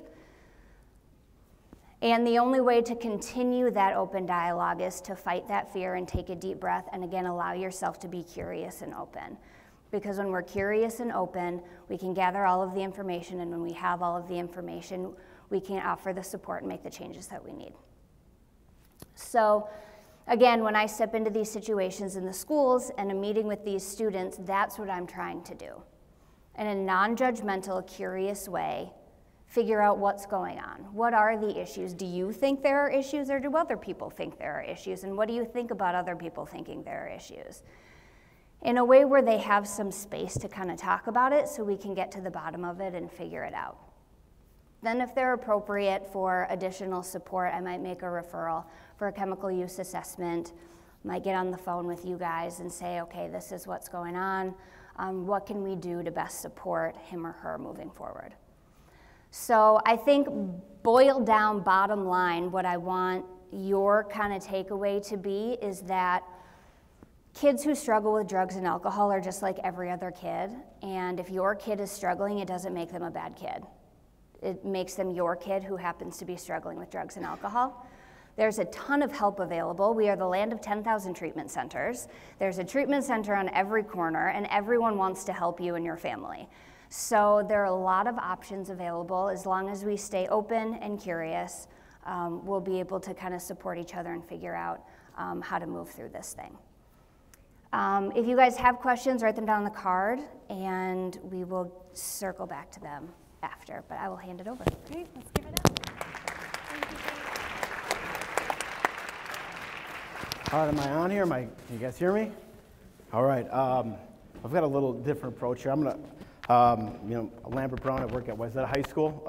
G: And the only way to continue that open dialogue is to fight that fear and take a deep breath and again allow yourself to be curious and open. Because when we're curious and open, we can gather all of the information, and when we have all of the information, we can offer the support and make the changes that we need. So again, when I step into these situations in the schools and a meeting with these students, that's what I'm trying to do. In a non-judgmental, curious way, figure out what's going on. What are the issues? Do you think there are issues, or do other people think there are issues? And what do you think about other people thinking there are issues? In a way where they have some space to kind of talk about it so we can get to the bottom of it and figure it out. Then if they're appropriate for additional support, I might make a referral for a chemical use assessment, might get on the phone with you guys and say, okay, this is what's going on. What can we do to best support him or her moving forward? So I think boiled down, bottom line, what I want your kind of takeaway to be is that kids who struggle with drugs and alcohol are just like every other kid. And if your kid is struggling, it doesn't make them a bad kid. It makes them your kid who happens to be struggling with drugs and alcohol. There's a ton of help available. We are the land of 10,000 treatment centers. There's a treatment center on every corner, and everyone wants to help you and your family. So there are a lot of options available. As long as we stay open and curious, we'll be able to kind of support each other and figure out how to move through this thing. If you guys have questions, write them down on the card, and we will circle back to them after, but I will hand it over.
A: Great, let's give it up.
H: All right, am I on here? Can you guys hear me? All right, I've got a little different approach here. I'm gonna, Lambert Brown, I work at Wayzata High School.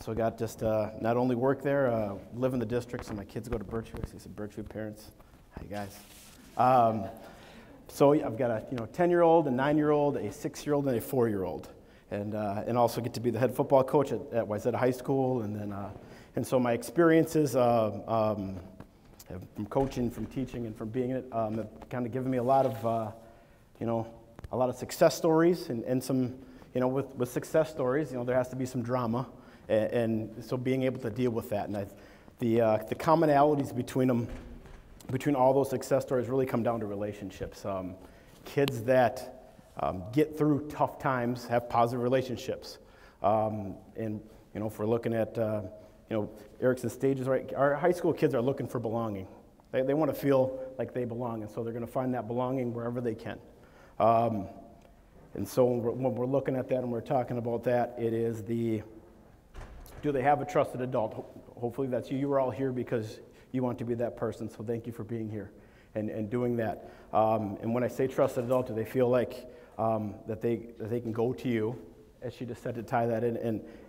H: So I got just, not only work there, live in the district, so my kids go to Birchview. I see some Birchview parents. Hi, guys. So I've got a 10-year-old, a 9-year-old, a 6-year-old, and a 4-year-old. And also get to be the head football coach at Wayzata High School. And then, and so my experiences from coaching, from teaching, and from being in it have kind of given me a lot of, a lot of success stories, and some, with success stories, there has to be some drama, and so being able to deal with that, and the commonalities between them, between all those success stories, really come down to relationships. Kids that get through tough times have positive relationships, and if we're looking at Erickson stages, right? Our high school kids are looking for belonging. They want to feel like they belong, and so they're going to find that belonging wherever they can. And so when we're looking at that and we're talking about that, it is do they have a trusted adult? Hopefully that's you. You were all here because you want to be that person, so thank you for being here and doing that. And when I say trusted adult, do they feel like that they can go to you, as she just said, to tie that in,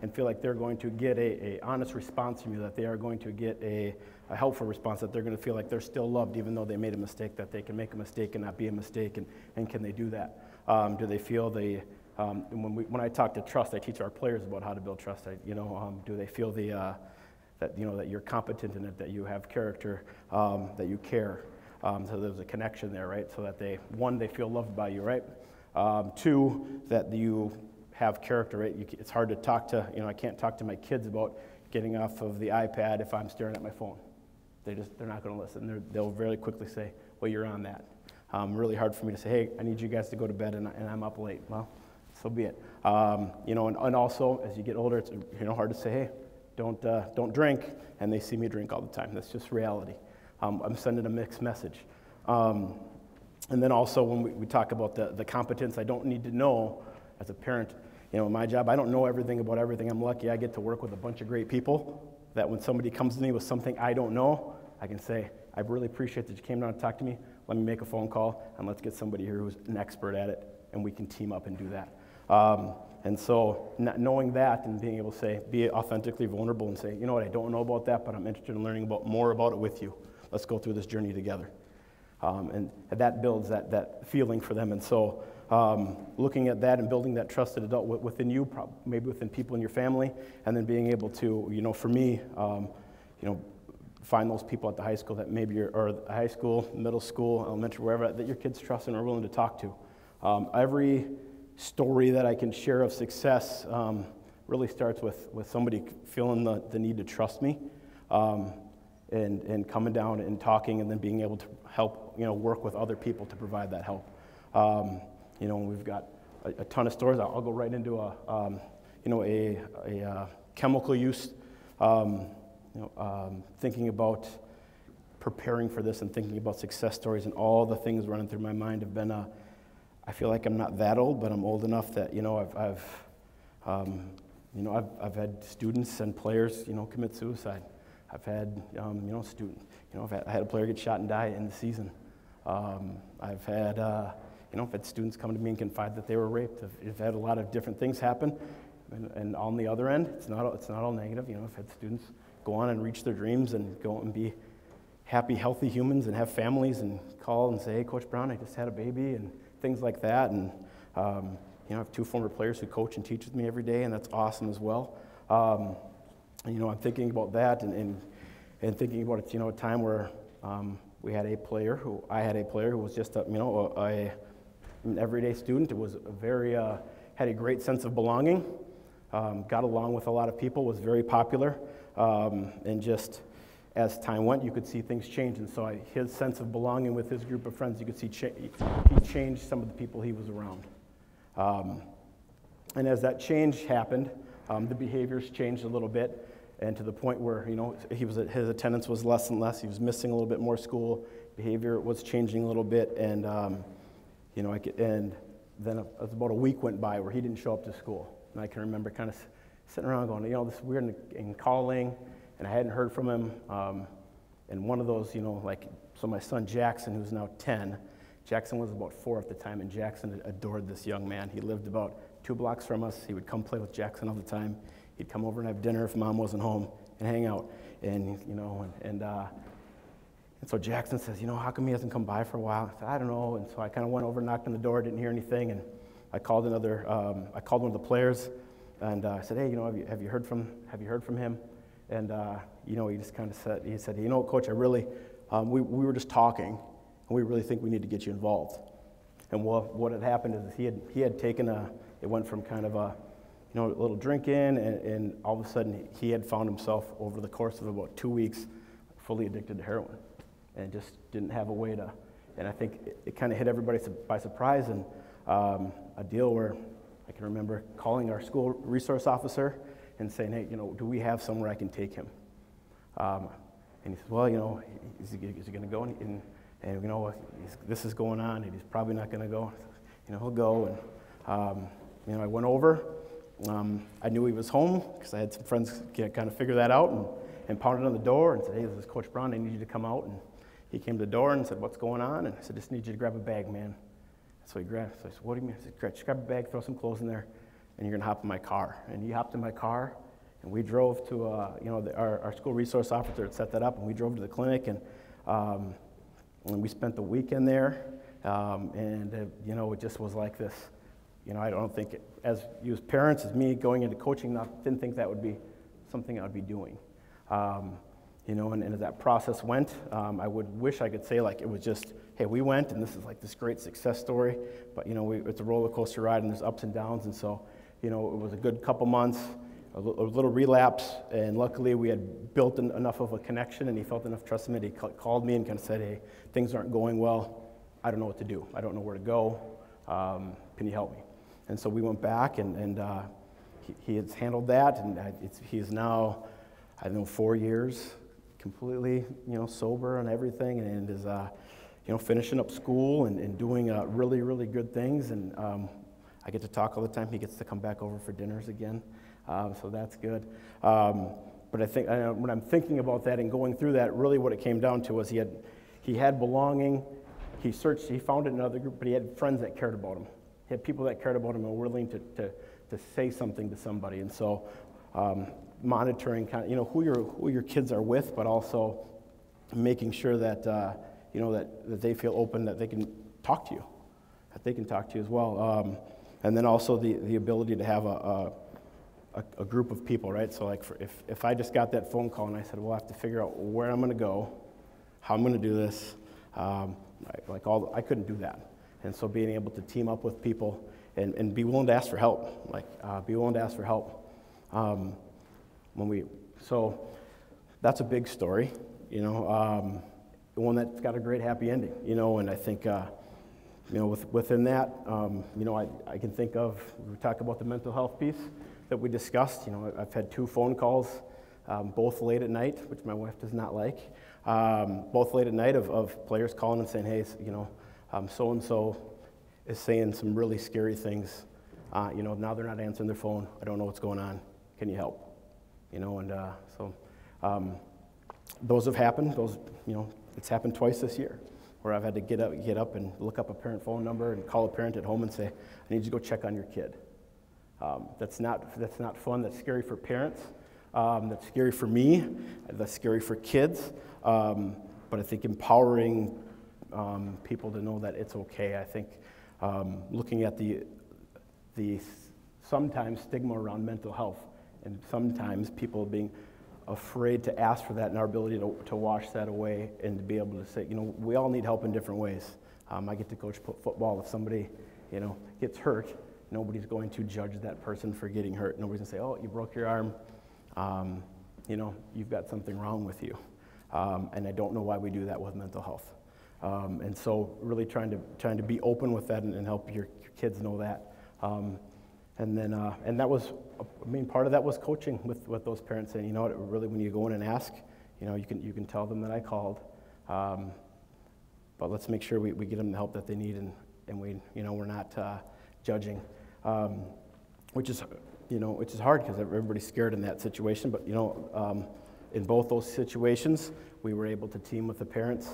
H: and feel like they're going to get a honest response from you, that they are going to get a helpful response, that they're going to feel like they're still loved even though they made a mistake, that they can make a mistake and not be a mistake, and can they do that? Do they feel when I talk to trust, I teach our players about how to build trust. Do they feel that you're competent in it, that you have character, that you care, so there's a connection there, right? So that they feel loved by you, right? 2, that you have character, right? It's hard to talk to, I can't talk to my kids about getting off of the iPad if I'm staring at my phone. They're not going to listen. They'll very quickly say, well, you're on that. Really hard for me to say, hey, I need you guys to go to bed and I'm up late. Well, so be it. And also, as you get older, it's hard to say, hey, don't drink, and they see me drink all the time. That's just reality. I'm sending a mixed message. And then also when we talk about the competence, I don't need to know as a parent, my job, I don't know everything about everything. I'm lucky I get to work with a bunch of great people that when somebody comes to me with something I don't know, I can say, I really appreciate that you came down to talk to me. Let me make a phone call, and let's get somebody here who's an expert at it, and we can team up and do that. And so knowing that and being able to say, be authentically vulnerable and say, you know what, I don't know about that, but I'm interested in learning more about it with you. Let's go through this journey together. And that builds that feeling for them. And so looking at that and building that trusted adult within you, maybe within people in your family, and then being able to, you know, for me, you know, find those people at the high school that maybe you're, or high school, middle school, elementary, wherever, that your kids trust and are willing to talk to. Every story that I can share of success really starts with somebody feeling the need to trust me, and coming down and talking, and then being able to help, you know, work with other people to provide that help. You know, we've got a ton of stories. I'll go right into a chemical use. Thinking about preparing for this and thinking about success stories, and all the things running through my mind have been, I feel like I'm not that old, but I'm old enough that, you know, I've had students and players, you know, commit suicide. I've had, I had a player get shot and die in the season. I've had, I've had students come to me and confide that they were raped. I've had a lot of different things happen, and on the other end, it's not all negative. You know, I've had students go on and reach their dreams and go and be happy, healthy humans and have families and call and say, hey, Coach Brown, I just had a baby, and things like that. And, I have 2 former players who coach and teach with me every day, and that's awesome as well. I'm thinking about that and thinking about it, a time where I had a player who was just an everyday student. It was had a great sense of belonging, got along with a lot of people, was very popular, and just as time went, you could see things change. And so his sense of belonging with his group of friends, you could see he changed some of the people he was around. And as that change happened, the behaviors changed a little bit, and to the point where, his attendance was less and less. He was missing a little bit more school. Behavior was changing a little bit, and and then about a week went by where he didn't show up to school. And I can remember kind of sitting around going, this is weird, and calling, and I hadn't heard from him. And one of those, so my son Jackson, who's now 10, Jackson was about 4 at the time, and Jackson adored this young man. He lived about 2 blocks from us. He would come play with Jackson all the time. He'd come over and have dinner if Mom wasn't home and hang out. And, and so Jackson says, how come he hasn't come by for a while? I said, I don't know. And so I kind of went over, knocked on the door, didn't hear anything, and I called one of the players, and I said, hey, have you heard from him? And he just kind of said, Coach, I really, we were just talking, and we really think we need to get you involved. And what had happened is he had taken it went from kind of a little drink in, and all of a sudden he had found himself over the course of about 2 weeks fully addicted to heroin, and just didn't have a way to. And I think it kind of hit everybody by surprise, and a deal where I can remember calling our school resource officer and saying, hey, do we have somewhere I can take him? And he said, well, is he going to go? And this is going on, and he's probably not going to go. He'll go. And I went over. I knew he was home because I had some friends kind of figure that out, and pounded on the door and said, hey, this is Coach Brown. I need you to come out. And he came to the door and said, what's going on? And I said, just need you to grab a bag, man. So he grabbed. So I said, what do you mean? I said, just grab a bag, throw some clothes in there, and you're going to hop in my car. And he hopped in my car, and we drove to, our school resource officer had set that up, and we drove to the clinic, and we spent the weekend there, it just was like this. I don't think, as you as parents, as me going into coaching, didn't think that would be something I would be doing. And as that process went, I would wish I could say like it was just, hey, we went, and this is like this great success story, but it's a roller coaster ride, and there's ups and downs, and so, it was a good couple months, a little relapse, and luckily we had built enough of a connection, and he felt enough trust in me. He called me and kind of said, hey, things aren't going well. I don't know what to do. I don't know where to go. Can you help me? And so we went back, and he has handled that, and he is now, 4 years, completely, sober and everything, and is, finishing up school and doing really, really good things. And I get to talk all the time. He gets to come back over for dinners again, so that's good. But I think when I'm thinking about that and going through that, really what it came down to was he had belonging. He found it in another group, but he had friends that cared about him. He had people that cared about him and were willing to say something to somebody. And so monitoring kind of, you know, who your kids are with, but also making sure that, you know, that they feel open, that they can talk to you, that they can talk to you as well. And then also the ability to have a group of people, right? So like if I just got that phone call and I said, well, I have to figure out where I'm going to go, how I'm going to do this, I couldn't do that. And so being able to team up with people and be willing to ask for help, be willing to ask for help. So that's a big story, you know, one that's got a great happy ending, you know, and I think, you know, within that, you know, I can think of, we talk about the mental health piece that we discussed. You know, I've had 2 phone calls, both late at night, which my wife does not like, both late at night of players calling and saying, hey, you know, so-and-so is saying some really scary things. You know, now they're not answering their phone. I don't know what's going on. Can you help? You know, and so those have happened. Those, you know, it's happened twice this year, where I've had to get up and look up a parent phone number and call a parent at home and say, I need you to go check on your kid. That's not fun. That's scary for parents. That's scary for me. That's scary for kids. But I think empowering people to know that it's okay. I think looking at the sometimes stigma around mental health, and sometimes people being afraid to ask for that, and our ability to wash that away and to be able to say, you know, we all need help in different ways. I get to coach football. If somebody, you know, gets hurt, nobody's going to judge that person for getting hurt. Nobody's going to say, oh, you broke your arm. You know, you've got something wrong with you. And I don't know why we do that with mental health. And so really trying to be open with that and help your kids know that. And then and that was, I mean, part of that was coaching with those parents, saying, you know what, really when you go in and ask, you know, you can tell them that I called, but let's make sure we get them the help that they need, and we, you know, we're not judging, which is hard because everybody's scared in that situation. But you know, in both those situations, we were able to team with the parents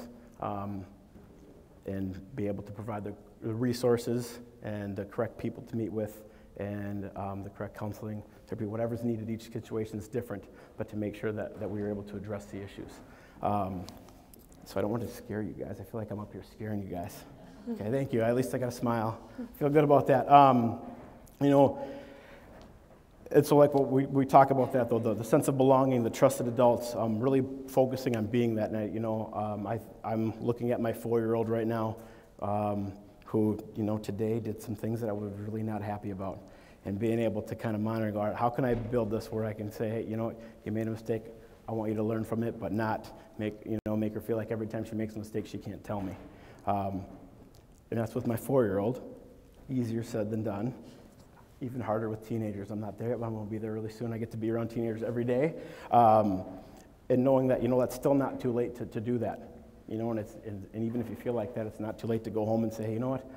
H: and be able to provide the resources and the correct people to meet with, and the correct counseling to be whatever's needed. Each situation is different, but to make sure that we were able to address the issues. So I don't want to scare you guys. I feel like I'm up here scaring you guys. Okay, thank you. At least I got a smile. Feel good about that. You know, and so like what we talk about that though, the sense of belonging, the trusted adults, really focusing on being that night. You know, I'm looking at my 4-year-old right now, who, you know, today did some things that I was really not happy about, and being able to kind of monitor and go, all right, how can I build this where I can say, hey, you know, you made a mistake. I want you to learn from it, but not make her feel like every time she makes a mistake she can't tell me. And that's with my 4-year-old. Easier said than done. Even harder with teenagers. I'm not there yet, but I'm going to be there really soon. I get to be around teenagers every day. And knowing that, you know, that's still not too late to do that. You know, and even if you feel like that, it's not too late to go home and say, hey, you know what?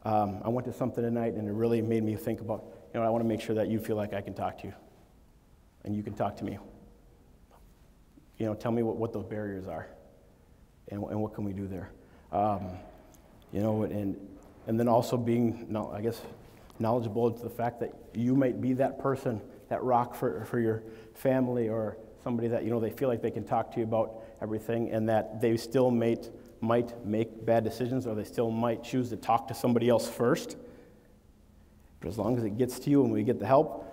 H: I went to something tonight, and it really made me think about, you know, I want to make sure that you feel like I can talk to you, and you can talk to me. You know, tell me what those barriers are, and what can we do there. You know, and then also being, I guess, knowledgeable to the fact that you might be that person, that rock for your family, or somebody that, you know, they feel like they can talk to you about everything, and that they still might make bad decisions, or they still might choose to talk to somebody else first. But as long as it gets to you and we get the help,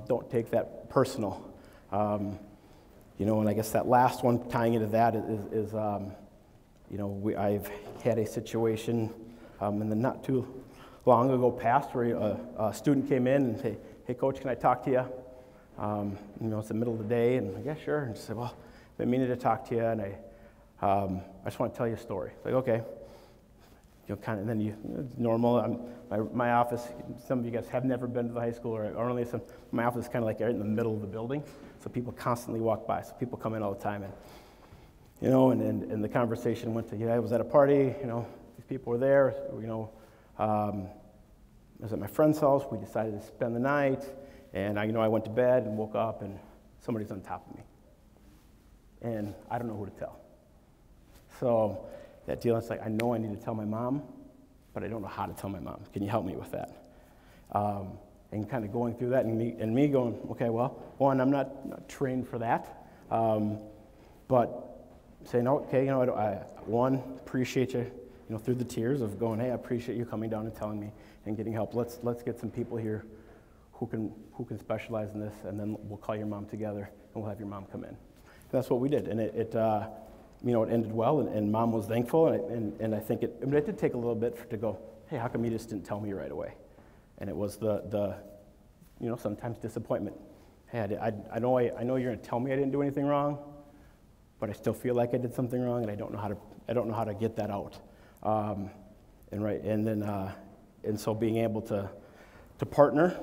H: don't take that personal. You know, and I guess that last one tying into that is you know, I've had a situation in the not too long ago past where a student came in and said, hey, coach, can I talk to you? You know, it's the middle of the day, and I'm like, yeah, sure. And she said, well, I've been meaning to talk to you, and I just want to tell you a story. It's like, okay. You know, kind of, and then normal. My office, some of you guys have never been to the high school, or only some. My office is kind of like right in the middle of the building, so people constantly walk by. So people come in all the time, and you know, and the conversation went to, yeah, I was at a party. You know, these people were there. You know, I was at my friend's house. We decided to spend the night, and I went to bed and woke up, and somebody's on top of me, and I don't know who to tell. So that deal, it's like, I know I need to tell my mom, but I don't know how to tell my mom. Can you help me with that? And kind of going through that, and me going, okay, well, one, I'm not trained for that, but saying, okay, I appreciate you, through the tears of going, hey, I appreciate you coming down and telling me and getting help. Let's get some people here who can specialize in this, and then we'll call your mom together and we'll have your mom come in. And that's what we did, and it ended well, and mom was thankful, and I think it did take a little bit to go, hey, how come you just didn't tell me right away? And it was the sometimes disappointment. Hey, I know you're going to tell me I didn't do anything wrong, but I still feel like I did something wrong, and I don't know how to get that out. And so being able to partner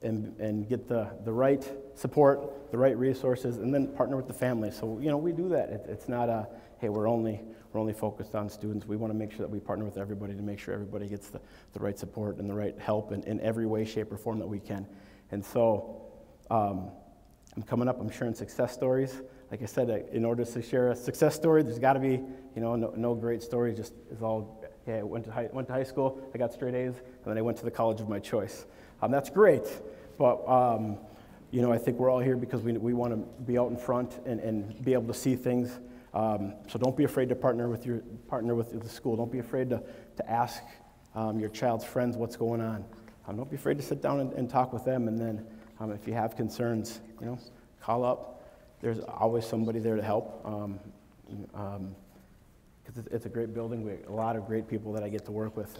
H: and get the right support, the right resources, and then partner with the family. So we do that. It's not hey, we're only focused on students. We want to make sure that we partner with everybody to make sure everybody gets the right support and the right help in every way, shape, or form that we can. And so I'm coming up, I'm sharing success stories. Like I said, in order to share a success story, there's got to be, no great story just is all, hey, I went to high school, I got straight A's, and then I went to the college of my choice. That's great, but I think we're all here because we want to be out in front and be able to see things. So don't be afraid to partner with the school. Don't be afraid to ask your child's friends what's going on. Don't be afraid to sit down and talk with them. And then if you have concerns, call up. There's always somebody there to help. Because it's a great building. We have a lot of great people that I get to work with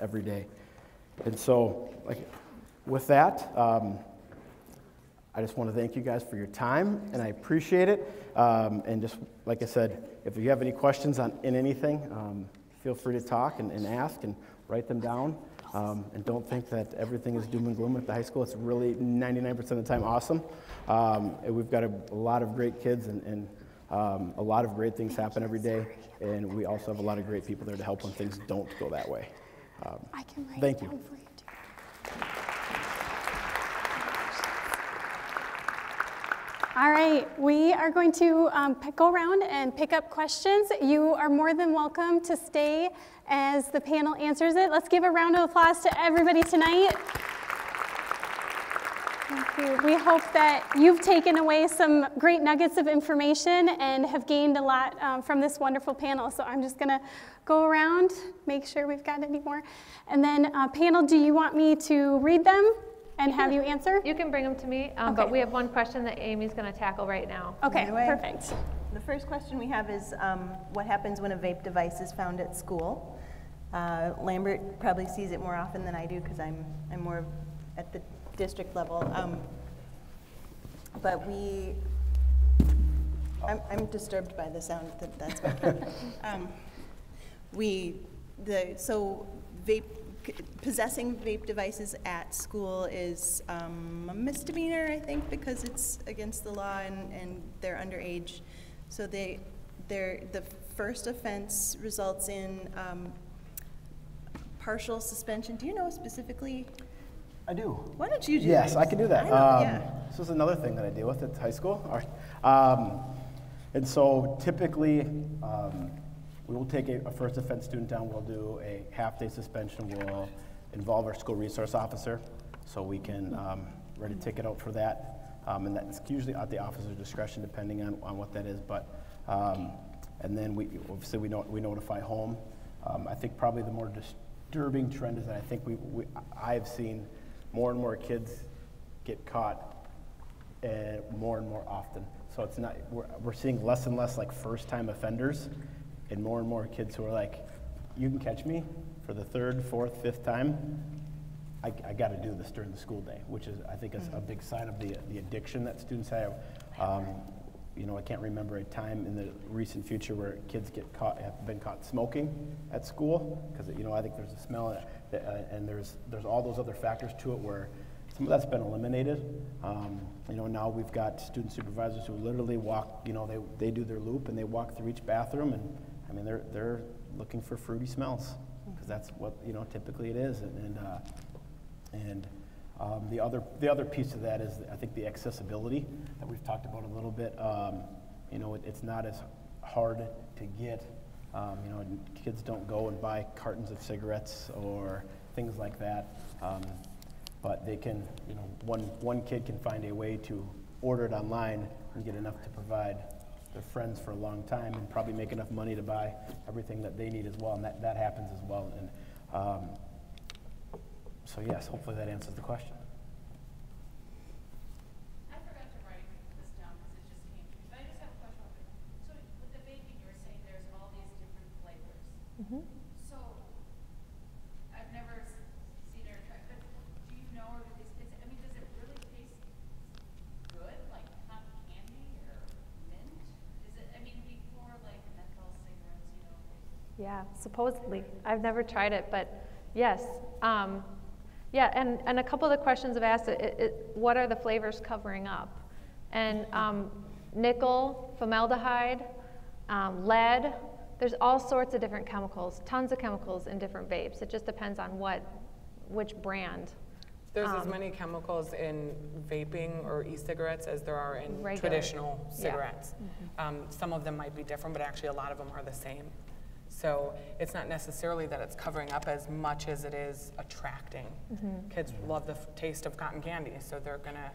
H: every day. And so, with that, I just want to thank you guys for your time, and I appreciate it. And just like I said, if you have any questions in anything, feel free to talk and ask and write them down. And don't think that everything is doom and gloom at the high school. It's really 99% of the time awesome. And we've got a lot of great kids, and a lot of great things happen every day. And we also have a lot of great people there to help when things don't go that way.
A: I can write
H: thank
A: it
H: you.
A: down for you too. All right, we are going to go around and pick up questions. You are more than welcome to stay as the panel answers it. Let's give a round of applause to everybody tonight. Thank you. We hope that you've taken away some great nuggets of information and have gained a lot from this wonderful panel. So I'm just going to go around, make sure we've got any more. And then panel, do you want me to read them and have you answer?
B: You can bring them to me,
A: Okay.
B: but we have one question that Amy's going to tackle right now.
A: Okay,
F: Right away.
A: perfect.
F: The first question we have is what happens when a vape device is found at school? Lambert probably sees it more often than I do because I'm more at the district level. But I'm disturbed by the sound that's back. Possessing vape devices at school is a misdemeanor, I think, because it's against the law and they're underage. So the first offense results in partial suspension. Do you know specifically?
H: I do.
F: Why don't you do
H: Yes,
F: that?
H: I can do that.
F: Yeah.
H: This is another thing that I deal with at high school. All right. And so typically, we will take a first offense student down. We'll do a half-day suspension. We'll involve our school resource officer so we can write a ticket out for that. And that's usually at the officer's discretion depending on what that is. But and then we notify home. I think probably the more disturbing trend is that I think I've seen more and more kids get caught more and more often. So it's not, we're seeing less and less like first-time offenders and more kids who are like, you can catch me for the third, fourth, fifth time. I got to do this during the school day, which is, I think, is a big sign of the addiction that students have. I can't remember a time in the recent future where kids have been caught smoking at school, because I think there's a smell, and there's all those other factors to it where some of that's been eliminated. Now we've got student supervisors who literally walk. They do their loop and they walk through each bathroom, and I mean they're looking for fruity smells because that's what typically it is, and the other piece of that is, I think, the accessibility that we've talked about a little bit. It's not as hard to get You know, and kids don't go and buy cartons of cigarettes or things like that. But they can, you know, one kid can find a way to order it online and get enough to provide their friends for a long time and probably make enough money to buy everything that they need as well, and that happens as well. And so yes, hopefully that answers the question.
C: I forgot to write this down because it just came to me, but I just have a question. So with the baking, you were saying there's all these different flavors. So I've never seen or tried, but do you know, or I mean, does it really taste good, like cotton candy or mint? Is it, I mean, before like menthol cigarettes, you know?
B: Yeah, supposedly. I've never tried it, but yes. Yeah, and a couple of the questions have asked, what are the flavors covering up? And nickel, formaldehyde, lead, there's all sorts of different chemicals, tons of chemicals in different vapes. It just depends on which brand.
E: There's as many chemicals in vaping or e-cigarettes as there are in
B: Regular.
E: traditional cigarettes. Some of them might be different, but actually a lot of them are the same. So it's not necessarily that it's covering up as much as it is attracting. Kids love the taste of cotton candy, so they're going to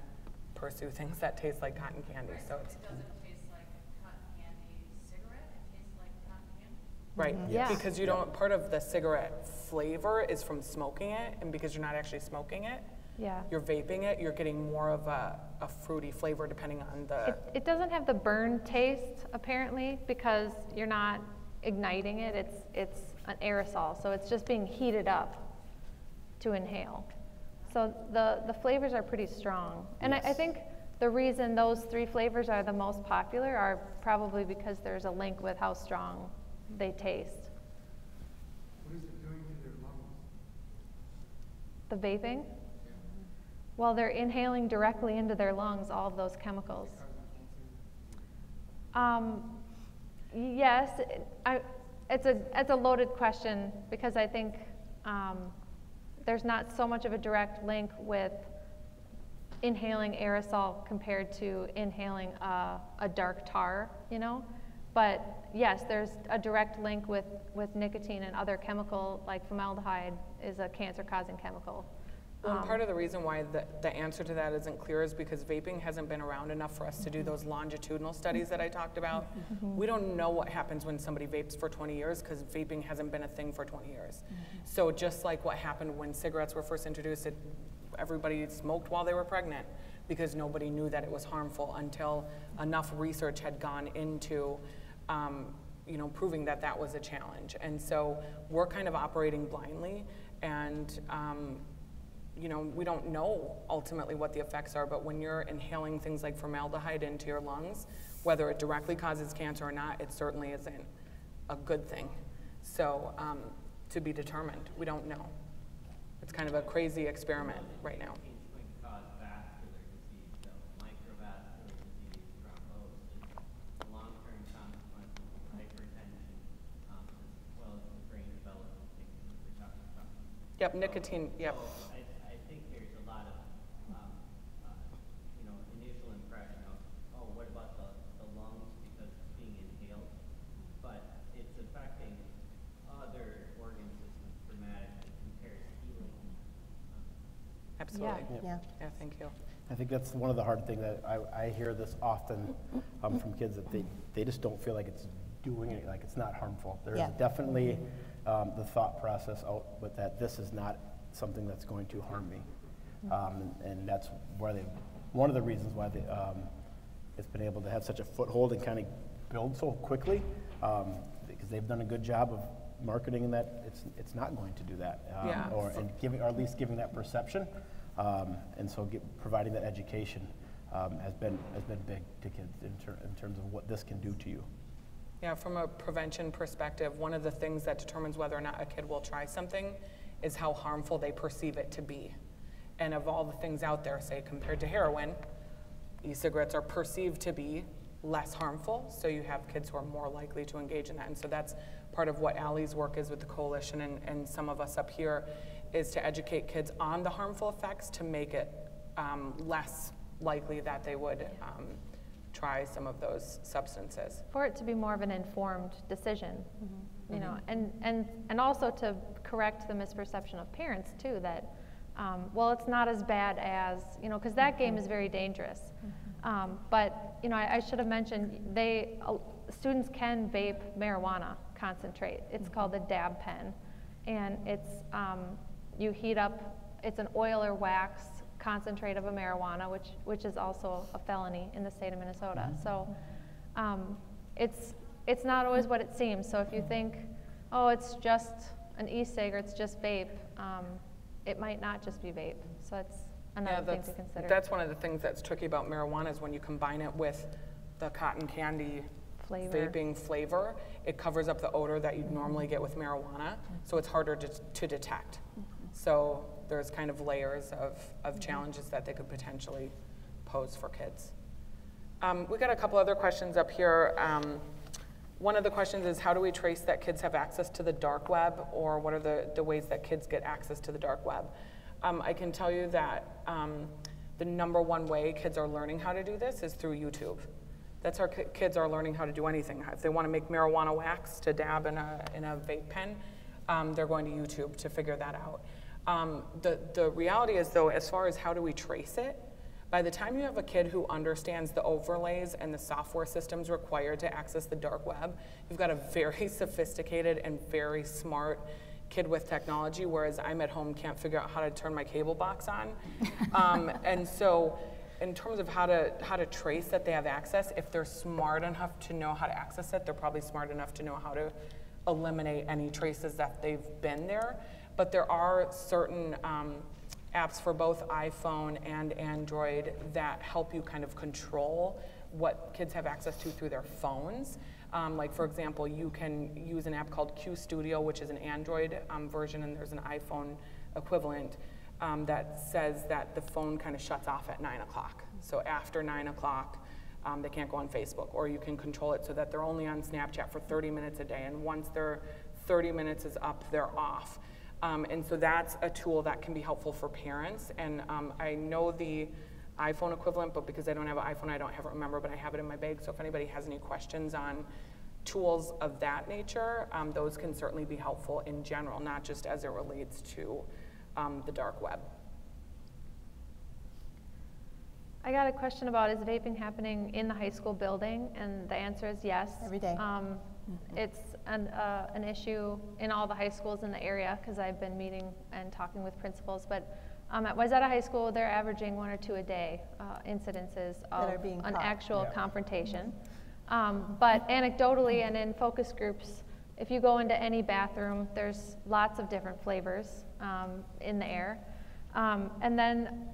E: pursue things that taste like cotton candy. So it's
C: It doesn't taste like cotton candy cigarette, it tastes like cotton candy.
E: right,
B: Yeah.
E: because you don't. Part of the cigarette flavor is from smoking it, and because you're not actually smoking it,
B: Yeah.
E: you're vaping it. You're getting more of a fruity flavor depending on the.
B: It doesn't have the burn taste, apparently, because you're not igniting it. It's an aerosol, so it's just being heated up to inhale. So the flavors are pretty strong. And I think the reason those 3 flavors are the most popular are probably because there's a link with how strong they taste.
D: What is it doing to their lungs?
B: The vaping? Well, they're inhaling directly into their lungs all of those chemicals. Yes, it's a loaded question because I think there's not so much of a direct link with inhaling aerosol compared to inhaling a dark tar, you know. But yes, there's a direct link with nicotine and other chemical, like formaldehyde is a cancer-causing chemical.
E: Well, and part of the reason why the answer to that isn't clear is because vaping hasn't been around enough for us to do those longitudinal studies that I talked about. We don't know what happens when somebody vapes for 20 years because vaping hasn't been a thing for 20 years. So just like what happened when cigarettes were first introduced, everybody smoked while they were pregnant because nobody knew that it was harmful until enough research had gone into you know, proving that that was a challenge. And so we're kind of operating blindly, and you know, we don't know ultimately what the effects are, but when you're inhaling things like formaldehyde into your lungs, whether it directly causes cancer or not, it certainly isn't a good thing. So to be determined, we don't know. It's kind of a crazy experiment right now.
I: Cause vascular disease, so microvascular disease, thrombosis, long-term consequences of hypertension, as well as the brain development things that we're talking about.
E: Yep, nicotine, yep.
I: So I think there's a lot of, you know, initial impression of, oh, what about the lungs because it's being inhaled? But it's affecting other organ systems dramatically compared to healing.
E: Absolutely.
F: Yeah.
E: Yeah, thank you.
H: I think that's one of the hard things that I hear this often from kids, that they just don't feel like it's doing it, like it's not harmful. There's
F: Yeah.
H: definitely the thought process out with that this is not something that's going to harm me. And that's why one of the reasons why it's been able to have such a foothold and kind of build so quickly, because they've done a good job of marketing that it's not going to do that,
E: Yeah.
H: or at least giving that perception. And so providing that education has been big to kids in terms of what this can do to you.
E: Yeah, from a prevention perspective, one of the things that determines whether or not a kid will try something is how harmful they perceive it to be. And of all the things out there, say compared to heroin, e-cigarettes are perceived to be less harmful, so you have kids who are more likely to engage in that. And so that's part of what Allie's work is with the coalition, and some of us up here, is to educate kids on the harmful effects to make it less likely that they would try some of those substances.
B: For it to be more of an informed decision, you know, and also to correct the misperception of parents too that, well, it's not as bad as, you know, because that game is very dangerous. But, you know, I should have mentioned, students can vape marijuana concentrate. It's called a dab pen. And it's, you heat up, it's an oil or wax concentrate of a marijuana, which is also a felony in the state of Minnesota. So it's not always what it seems. So if you think, oh, it's just an e-cig or it's just vape, it might not just be vape. So that's another thing to consider.
E: That's one of the things that's tricky about marijuana is when you combine it with the cotton candy vaping flavor, it covers up the odor that you'd normally get with marijuana, so it's harder to detect. So there's kind of layers of challenges that they could potentially pose for kids. We got a couple other questions up here. One of the questions is, how do we trace that kids have access to the dark web, or what are the ways that kids get access to the dark web? I can tell you that the #1 way kids are learning how to do this is through YouTube. That's how kids are learning how to do anything. If they want to make marijuana wax to dab in a vape pen, they're going to YouTube to figure that out. The reality is, though, as far as how do we trace it, by the time you have a kid who understands the overlays and the software systems required to access the dark web, you've got a very sophisticated and very smart kid with technology, whereas I'm at home, can't figure out how to turn my cable box on. And so in terms of how to trace that they have access, if they're smart enough to know how to access it, they're probably smart enough to know how to eliminate any traces that they've been there. But there are certain apps for both iPhone and Android that help you kind of control what kids have access to through their phones. Like, for example, you can use an app called Q Studio, which is an Android version, and there's an iPhone equivalent that says that the phone kind of shuts off at 9 o'clock. So after 9 o'clock, they can't go on Facebook, or you can control it so that they're only on Snapchat for 30 minutes a day, and once their 30 minutes is up, they're off. And so that's a tool that can be helpful for parents, and I know the iPhone equivalent, but because I don't have an iPhone, I don't have it remember, but I have it in my bag, so if anybody has any questions on tools of that nature, those can certainly be helpful in general, not just as it relates to the dark web.
B: I got a question about, is vaping happening in the high school building? And the answer is yes.
F: Every day.
B: It's an issue in all the high schools in the area, because I've been meeting and talking with principals. But at Wayzata High School, they're averaging 1 or 2 a day incidences of an actual confrontation. But anecdotally and in focus groups, if you go into any bathroom, there's lots of different flavors in the air. And then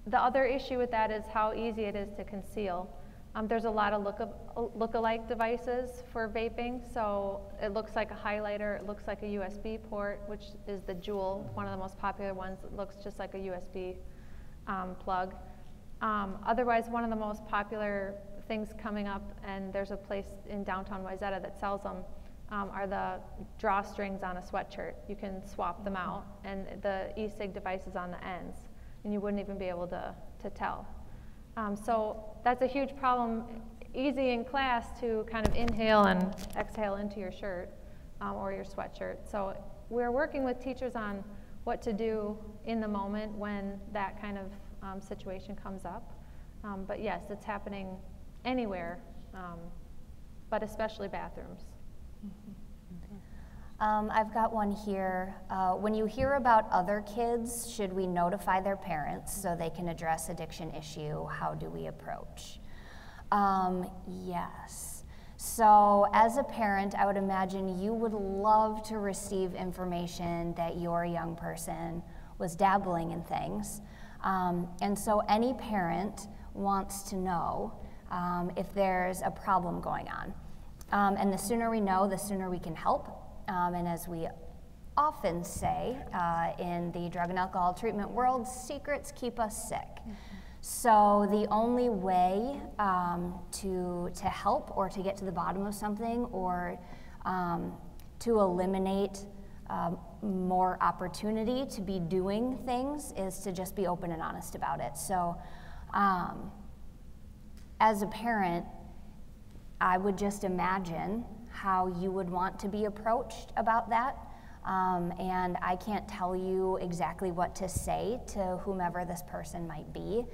B: the other issue with that is how easy it is to conceal. There's a lot of look-alike devices for vaping, so it looks like a highlighter, it looks like a USB port, which is the Juul, one of the most popular ones. It looks just like a USB plug. Otherwise, one of the most popular things coming up, and there's a place in downtown Wayzata that sells them, are the drawstrings on a sweatshirt. You can swap them out, and the e-cig device is on the ends, and you wouldn't even be able to tell. So that's a huge problem. Easy in class to kind of inhale and exhale into your shirt or your sweatshirt. So we're working with teachers on what to do in the moment when that kind of situation comes up. But yes, it's happening anywhere, but especially bathrooms.
G: I've got one here. When you hear about other kids, should we notify their parents so they can address addiction issue? How do we approach? Yes. So as a parent, I would imagine you would love to receive information that your young person was dabbling in things. And so any parent wants to know if there's a problem going on. And the sooner we know, the sooner we can help. And as we often say in the drug and alcohol treatment world, secrets keep us sick. So the only way to help or to get to the bottom of something or to eliminate more opportunity to be doing things is to just be open and honest about it. So as a parent, I would just imagine how you would want to be approached about that. And I can't tell you exactly what to say to whomever this person might be,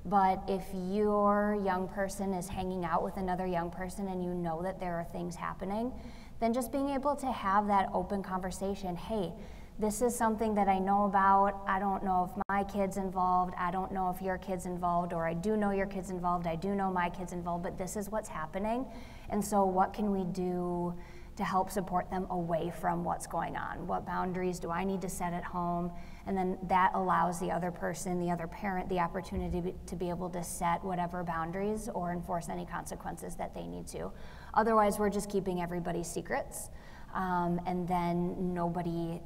G: but if your young person is hanging out with another young person and you know that there are things happening, then just being able to have that open conversation, hey, this is something that I know about. I don't know if my kid's involved. I don't know if your kid's involved, or I do know your kid's involved. I do know my kid's involved, but this is what's happening. And so what can we do to help support them away from what's going on? What boundaries do I need to set at home? And then that allows the other person, the other parent, the opportunity to be able to set whatever boundaries or enforce any consequences that they need to. Otherwise, we're just keeping everybody's secrets. And then nobody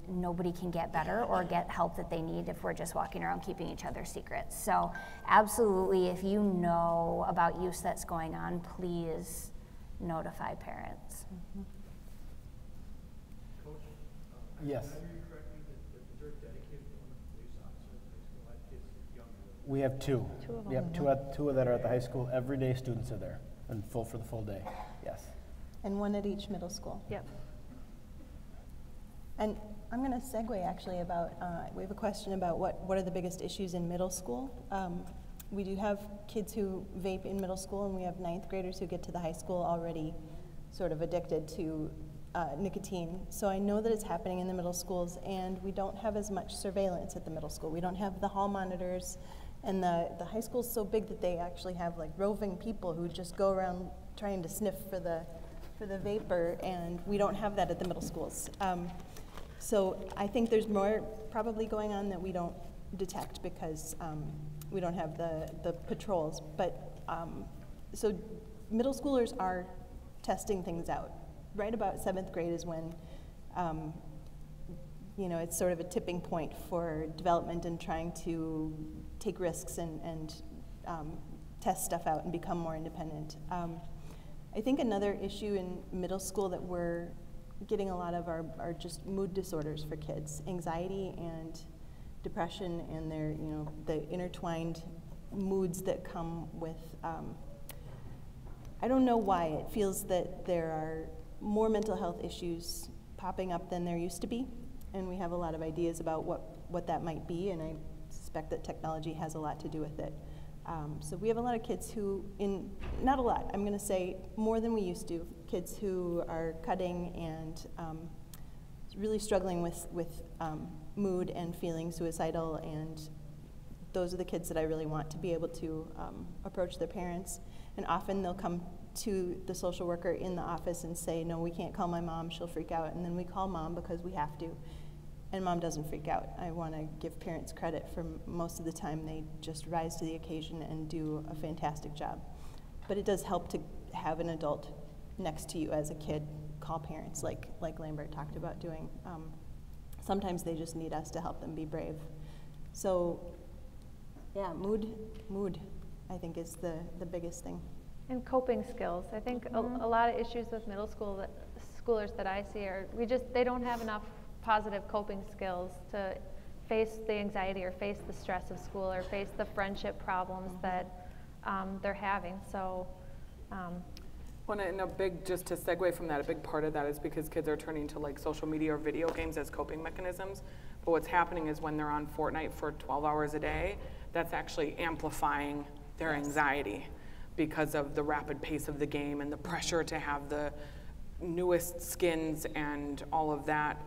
G: can get better or get help that they need if we're just walking around keeping each other's secrets. So absolutely, if you know about use that's going on, please notify parents.
F: Mm-hmm.
D: Coach,
H: Yes.
D: Can I hear you correctly that is there a dedicated police officer at the high school? I have kids younger.
H: We have two.
F: Two of them.
H: We have two that are at the high school. Every day students are there and full for the full day. Yes.
F: And one at each middle school.
B: Yep.
F: And I'm going to segue actually about, we have a question about what are the biggest issues in middle school. We do have kids who vape in middle school, and we have 9th graders who get to the high school already sort of addicted to nicotine. So I know that it's happening in the middle schools, and we don't have as much surveillance at the middle school. We don't have the hall monitors, and the high school's so big that they actually have like roving people who just go around trying to sniff for the vapor, and we don't have that at the middle schools. So I think there's more probably going on that we don't detect because we don't have the patrols. But so middle schoolers are testing things out. Right about 7th grade is when it's sort of a tipping point for development and trying to take risks and test stuff out and become more independent. I think another issue in middle school that we're getting a lot of are just mood disorders for kids, anxiety and depression, and their, the intertwined moods that come with, I don't know why, it feels that there are more mental health issues popping up than there used to be, and we have a lot of ideas about what that might be, and I suspect that technology has a lot to do with it. So we have a lot of kids who, not a lot, I'm going to say more than we used to, kids who are cutting and really struggling with mood and feeling suicidal, and those are the kids that I really want to be able to approach their parents. And often they'll come to the social worker in the office and say, no, we can't call my mom, she'll freak out. And then we call mom because we have to. And mom doesn't freak out. I want to give parents credit for most of the time they just rise to the occasion and do a fantastic job. But it does help to have an adult next to you as a kid call parents, like Lambert talked about doing. Sometimes they just need us to help them be brave. So yeah, mood I think is the biggest thing.
B: And coping skills. I think a lot of issues with middle schoolers that I see are they don't have enough positive coping skills to face the anxiety or face the stress of school or face the friendship problems that they're having. So,
E: just to segue from that, a big part of that is because kids are turning to like social media or video games as coping mechanisms. But what's happening is when they're on Fortnite for 12 hours a day, that's actually amplifying their anxiety because of the rapid pace of the game and the pressure to have the newest skins and all of that,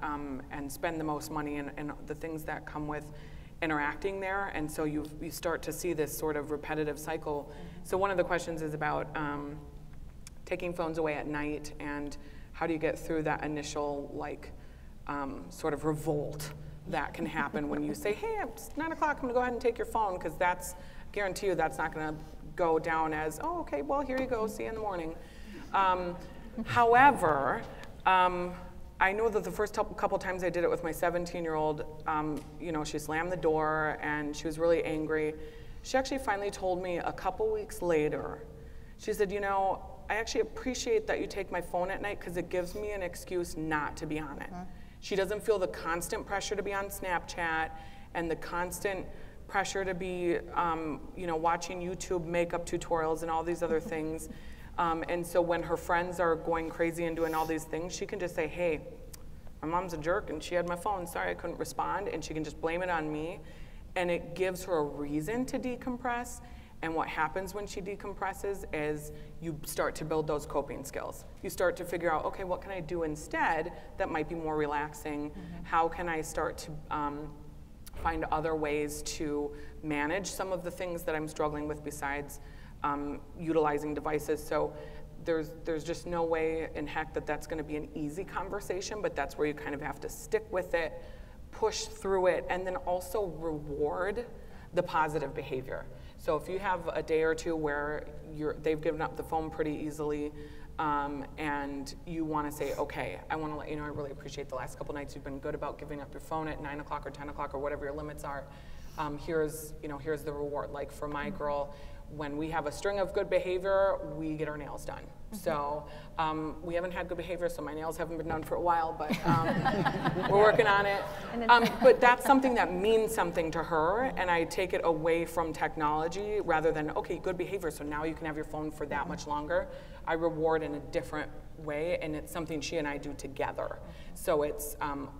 E: and spend the most money and the things that come with interacting there. And so you start to see this sort of repetitive cycle. So one of the questions is about taking phones away at night, and how do you get through that initial sort of revolt that can happen when you say, hey, it's 9 o'clock, I'm gonna go ahead and take your phone, because I guarantee you that's not gonna go down as, oh, okay, well, here you go, see you in the morning. However, I know that the first couple times I did it with my 17-year-old, she slammed the door and she was really angry. She actually finally told me a couple weeks later, she said, I actually appreciate that you take my phone at night because it gives me an excuse not to be on it. She doesn't feel the constant pressure to be on Snapchat and the constant pressure to be, you know, watching YouTube makeup tutorials and all these other things. And so when her friends are going crazy and doing all these things, she can just say, hey, my mom's a jerk and she had my phone, sorry I couldn't respond, and she can just blame it on me. And it gives her a reason to decompress. And what happens when she decompresses is you start to build those coping skills. You start to figure out, okay, what can I do instead that might be more relaxing? How can I start to find other ways to manage some of the things that I'm struggling with besides utilizing devices? So there's just no way in heck that that's going to be an easy conversation, but that's where you kind of have to stick with it, push through it, and then also reward the positive behavior. So if you have a day or two where they've given up the phone pretty easily, and you want to say, okay, I want to let you know I really appreciate the last couple nights you've been good about giving up your phone at 9 o'clock or 10 o'clock or whatever your limits are. Here's the reward. Like for my girl, when we have a string of good behavior, we get our nails done. So we haven't had good behavior, so my nails haven't been done for a while, but we're working on it. But that's something that means something to her, and I take it away from technology rather than, okay, good behavior, so now you can have your phone for that much longer. I reward in a different way, and it's something she and I do together. So it's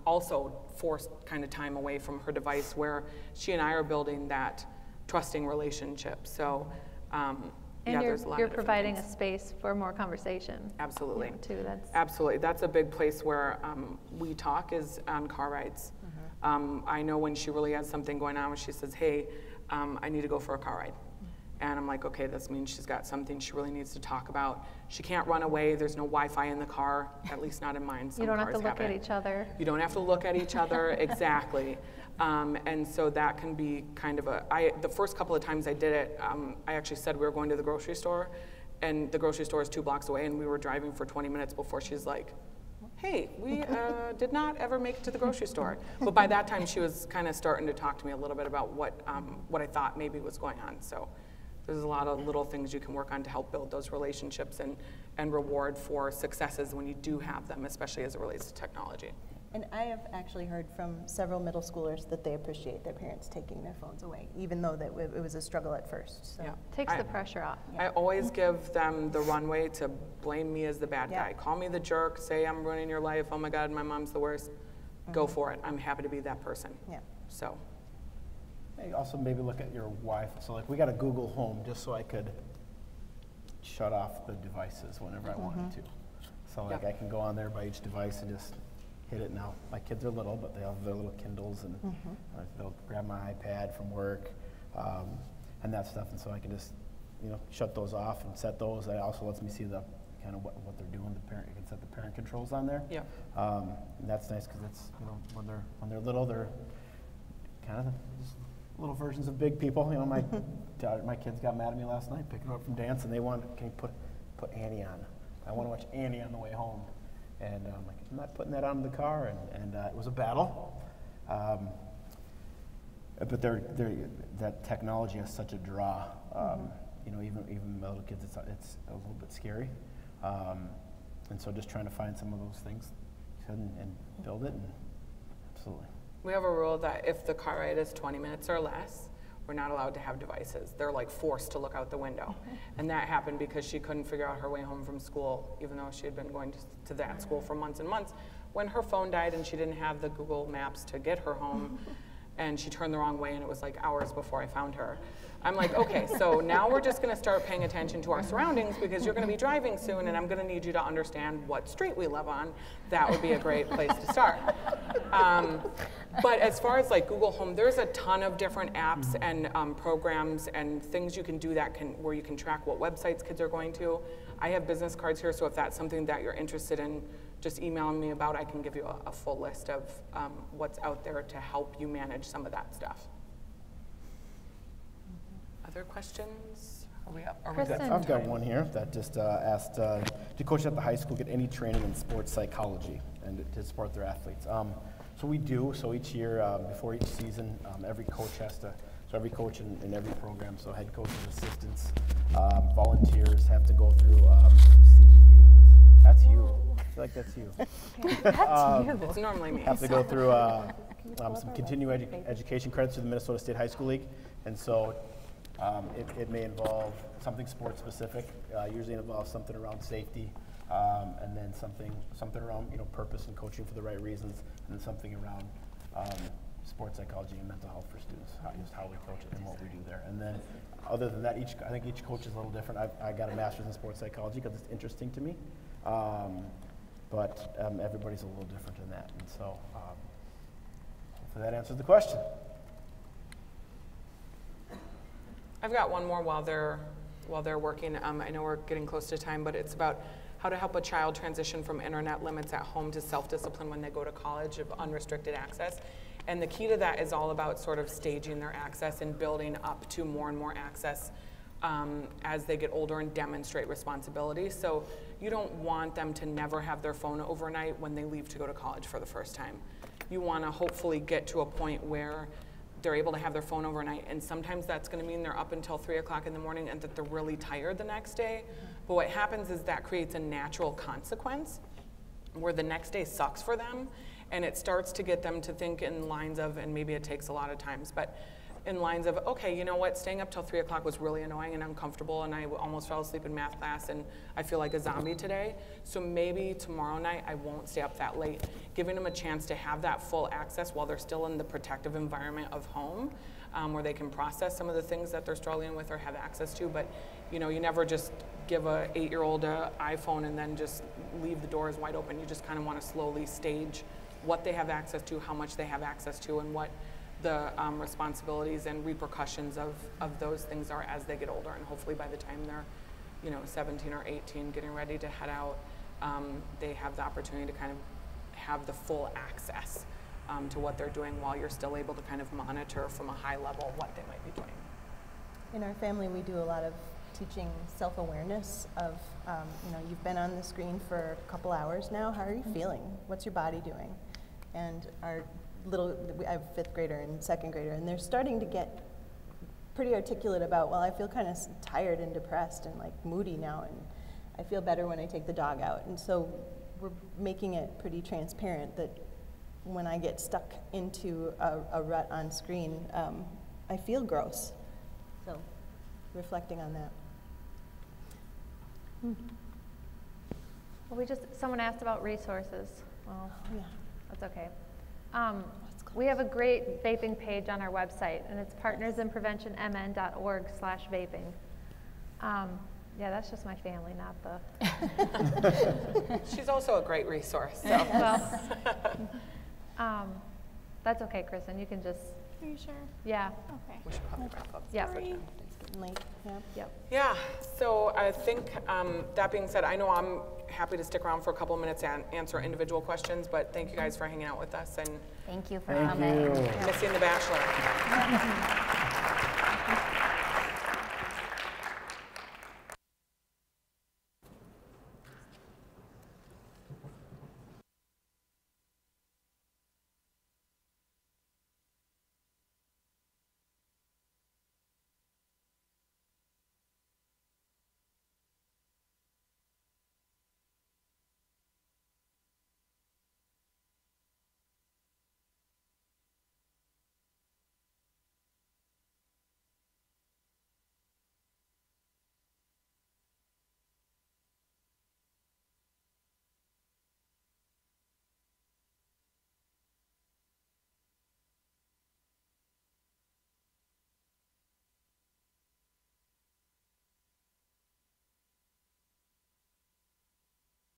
E: also forced kind of time away from her device where she and I are building that trusting relationship. So yeah, there's a lot
B: you're
E: of
B: providing
E: things.
B: a space for more conversation.
E: Absolutely.
B: Too.
E: Absolutely. That's a big place where we talk is on car rides. I know when she really has something going on, when she says, hey, I need to go for a car ride. And I'm like, okay, this means she's got something she really needs to talk about. She can't run away. There's no Wi-Fi in the car, at least not in mine. Some
B: you don't have
E: cars
B: to look at each other.
E: You don't have to look at each other, exactly. And so that can be kind of the first couple of times I did it, I actually said we were going to the grocery store, and the grocery store is 2 blocks away, and we were driving for 20 minutes before she's like, hey, we did not ever make it to the grocery store. But by that time, she was kind of starting to talk to me a little bit about what I thought maybe was going on. So there's a lot of little things you can work on to help build those relationships and reward for successes when you do have them, especially as it relates to technology.
F: And I have actually heard from several middle schoolers that they appreciate their parents taking their phones away, even though that it was a struggle at first. So.
E: Yeah.
B: Takes the pressure off.
E: I always give them the runway to blame me as the bad guy. Call me the jerk, say I'm ruining your life, oh my God, my mom's the worst. Go for it. I'm happy to be that person. Yeah. So.
H: Hey, also maybe look at your Wi-Fi. So like we got a Google Home just so I could shut off the devices whenever I wanted to. So like I can go on there by each device and just hit it now. My kids are little, but they have their little Kindles and they'll grab my iPad from work and that stuff. And so I can just, shut those off and set those. It also lets me see the kind of what they're doing. The parent, you can set the parent controls on there. Yeah. And that's nice because it's when they're little, they're kind of just little versions of big people. My kids got mad at me last night picking her up from dance, and they wanted, can you put Annie on? I want to watch Annie on the way home. And I'm like, I'm not putting that on in the car, and it was a battle. But that technology has such a draw. Even little kids, it's a little bit scary. And so just trying to find some of those things and build it, and absolutely.
E: We have a rule that if the car ride is 20 minutes or less, we're not allowed to have devices. They're like forced to look out the window. And that happened because she couldn't figure out her way home from school, even though she had been going to that school for months and months. When her phone died and she didn't have the Google Maps to get her home, and she turned the wrong way, and it was like hours before I found her. I'm like, okay, so now we're just gonna start paying attention to our surroundings because you're gonna be driving soon, and I'm gonna need you to understand what street we live on. That would be a great place to start. But as far as like Google Home, there's a ton of different apps and programs and things you can do where you can track what websites kids are going to. I have business cards here, so if that's something that you're interested in, just emailing me about, I can give you a full list of what's out there to help you manage some of that stuff. Other questions? Are we up?
H: I've got one here that just asked, do coaches at the high school get any training in sports psychology and to support their athletes? So we do. So each year, before each season, every coach has to, so every coach in every program, so head coaches, assistants, volunteers have to go through CEUs. That's you. I feel like that's you.
B: That's you.
E: It's normally me.
H: Have to go through some continuing education credits through the Minnesota State High School League. And so it may involve something sports specific, usually it involves something around safety, and then something around purpose and coaching for the right reasons, and then something around sports psychology and mental health for students, just how we coach it and what we do there. And then other than that, I think each coach is a little different. I got a master's in sports psychology because it's interesting to me, but everybody's a little different in that. And so hopefully that answers the question.
E: I've got one more while they're working. I know we're getting close to time, but it's about how to help a child transition from internet limits at home to self-discipline when they go to college of unrestricted access. And the key to that is all about sort of staging their access and building up to more and more access as they get older and demonstrate responsibility. So you don't want them to never have their phone overnight when they leave to go to college for the first time. You want to hopefully get to a point where they're able to have their phone overnight, and sometimes that's going to mean they're up until 3 o'clock in the morning and that they're really tired the next day. But what happens is that creates a natural consequence where the next day sucks for them, and it starts to get them to think in lines of, and maybe it takes a lot of times, but in lines of, okay, you know what, staying up till 3 o'clock was really annoying and uncomfortable, and I almost fell asleep in math class, and I feel like a zombie today, so maybe tomorrow night I won't stay up that late. Giving them a chance to have that full access while they're still in the protective environment of home, where they can process some of the things that they're struggling with or have access to, but you never just give a 8-year-old an iPhone and then just leave the doors wide open. You just kind of want to slowly stage what they have access to, how much they have access to, and what the responsibilities and repercussions of those things are as they get older. And hopefully by the time they're 17 or 18 getting ready to head out, they have the opportunity to kind of have the full access to what they're doing while you're still able to kind of monitor from a high level what they might be doing.
F: In our family, we do a lot of teaching self-awareness of, you've been on the screen for a couple hours now. How are you feeling? What's your body doing? And I have a 5th grader and 2nd grader, and they're starting to get pretty articulate about, well, I feel kind of tired and depressed and like moody now, and I feel better when I take the dog out. And so we're making it pretty transparent that when I get stuck into a rut on screen, I feel gross. So reflecting on that.
B: Well, someone asked about resources. Well,
F: yeah.
B: That's okay. We have a great vaping page on our website, and it's partnersinpreventionmn.org/vaping. Yeah, that's just my family, not the...
E: She's also a great resource. So.
B: Well, that's okay, Kristen. You can just...
A: Are you sure?
B: Yeah.
A: Okay.
E: We should probably wrap up.
B: Yeah.
A: Sorry.
F: It's getting late.
B: Yep.
E: Yeah, so I think that being said, I know I'm happy to stick around for a couple of minutes and answer individual questions, but thank you guys for hanging out with us, and
G: Thank you for coming.
E: missing The Bachelor.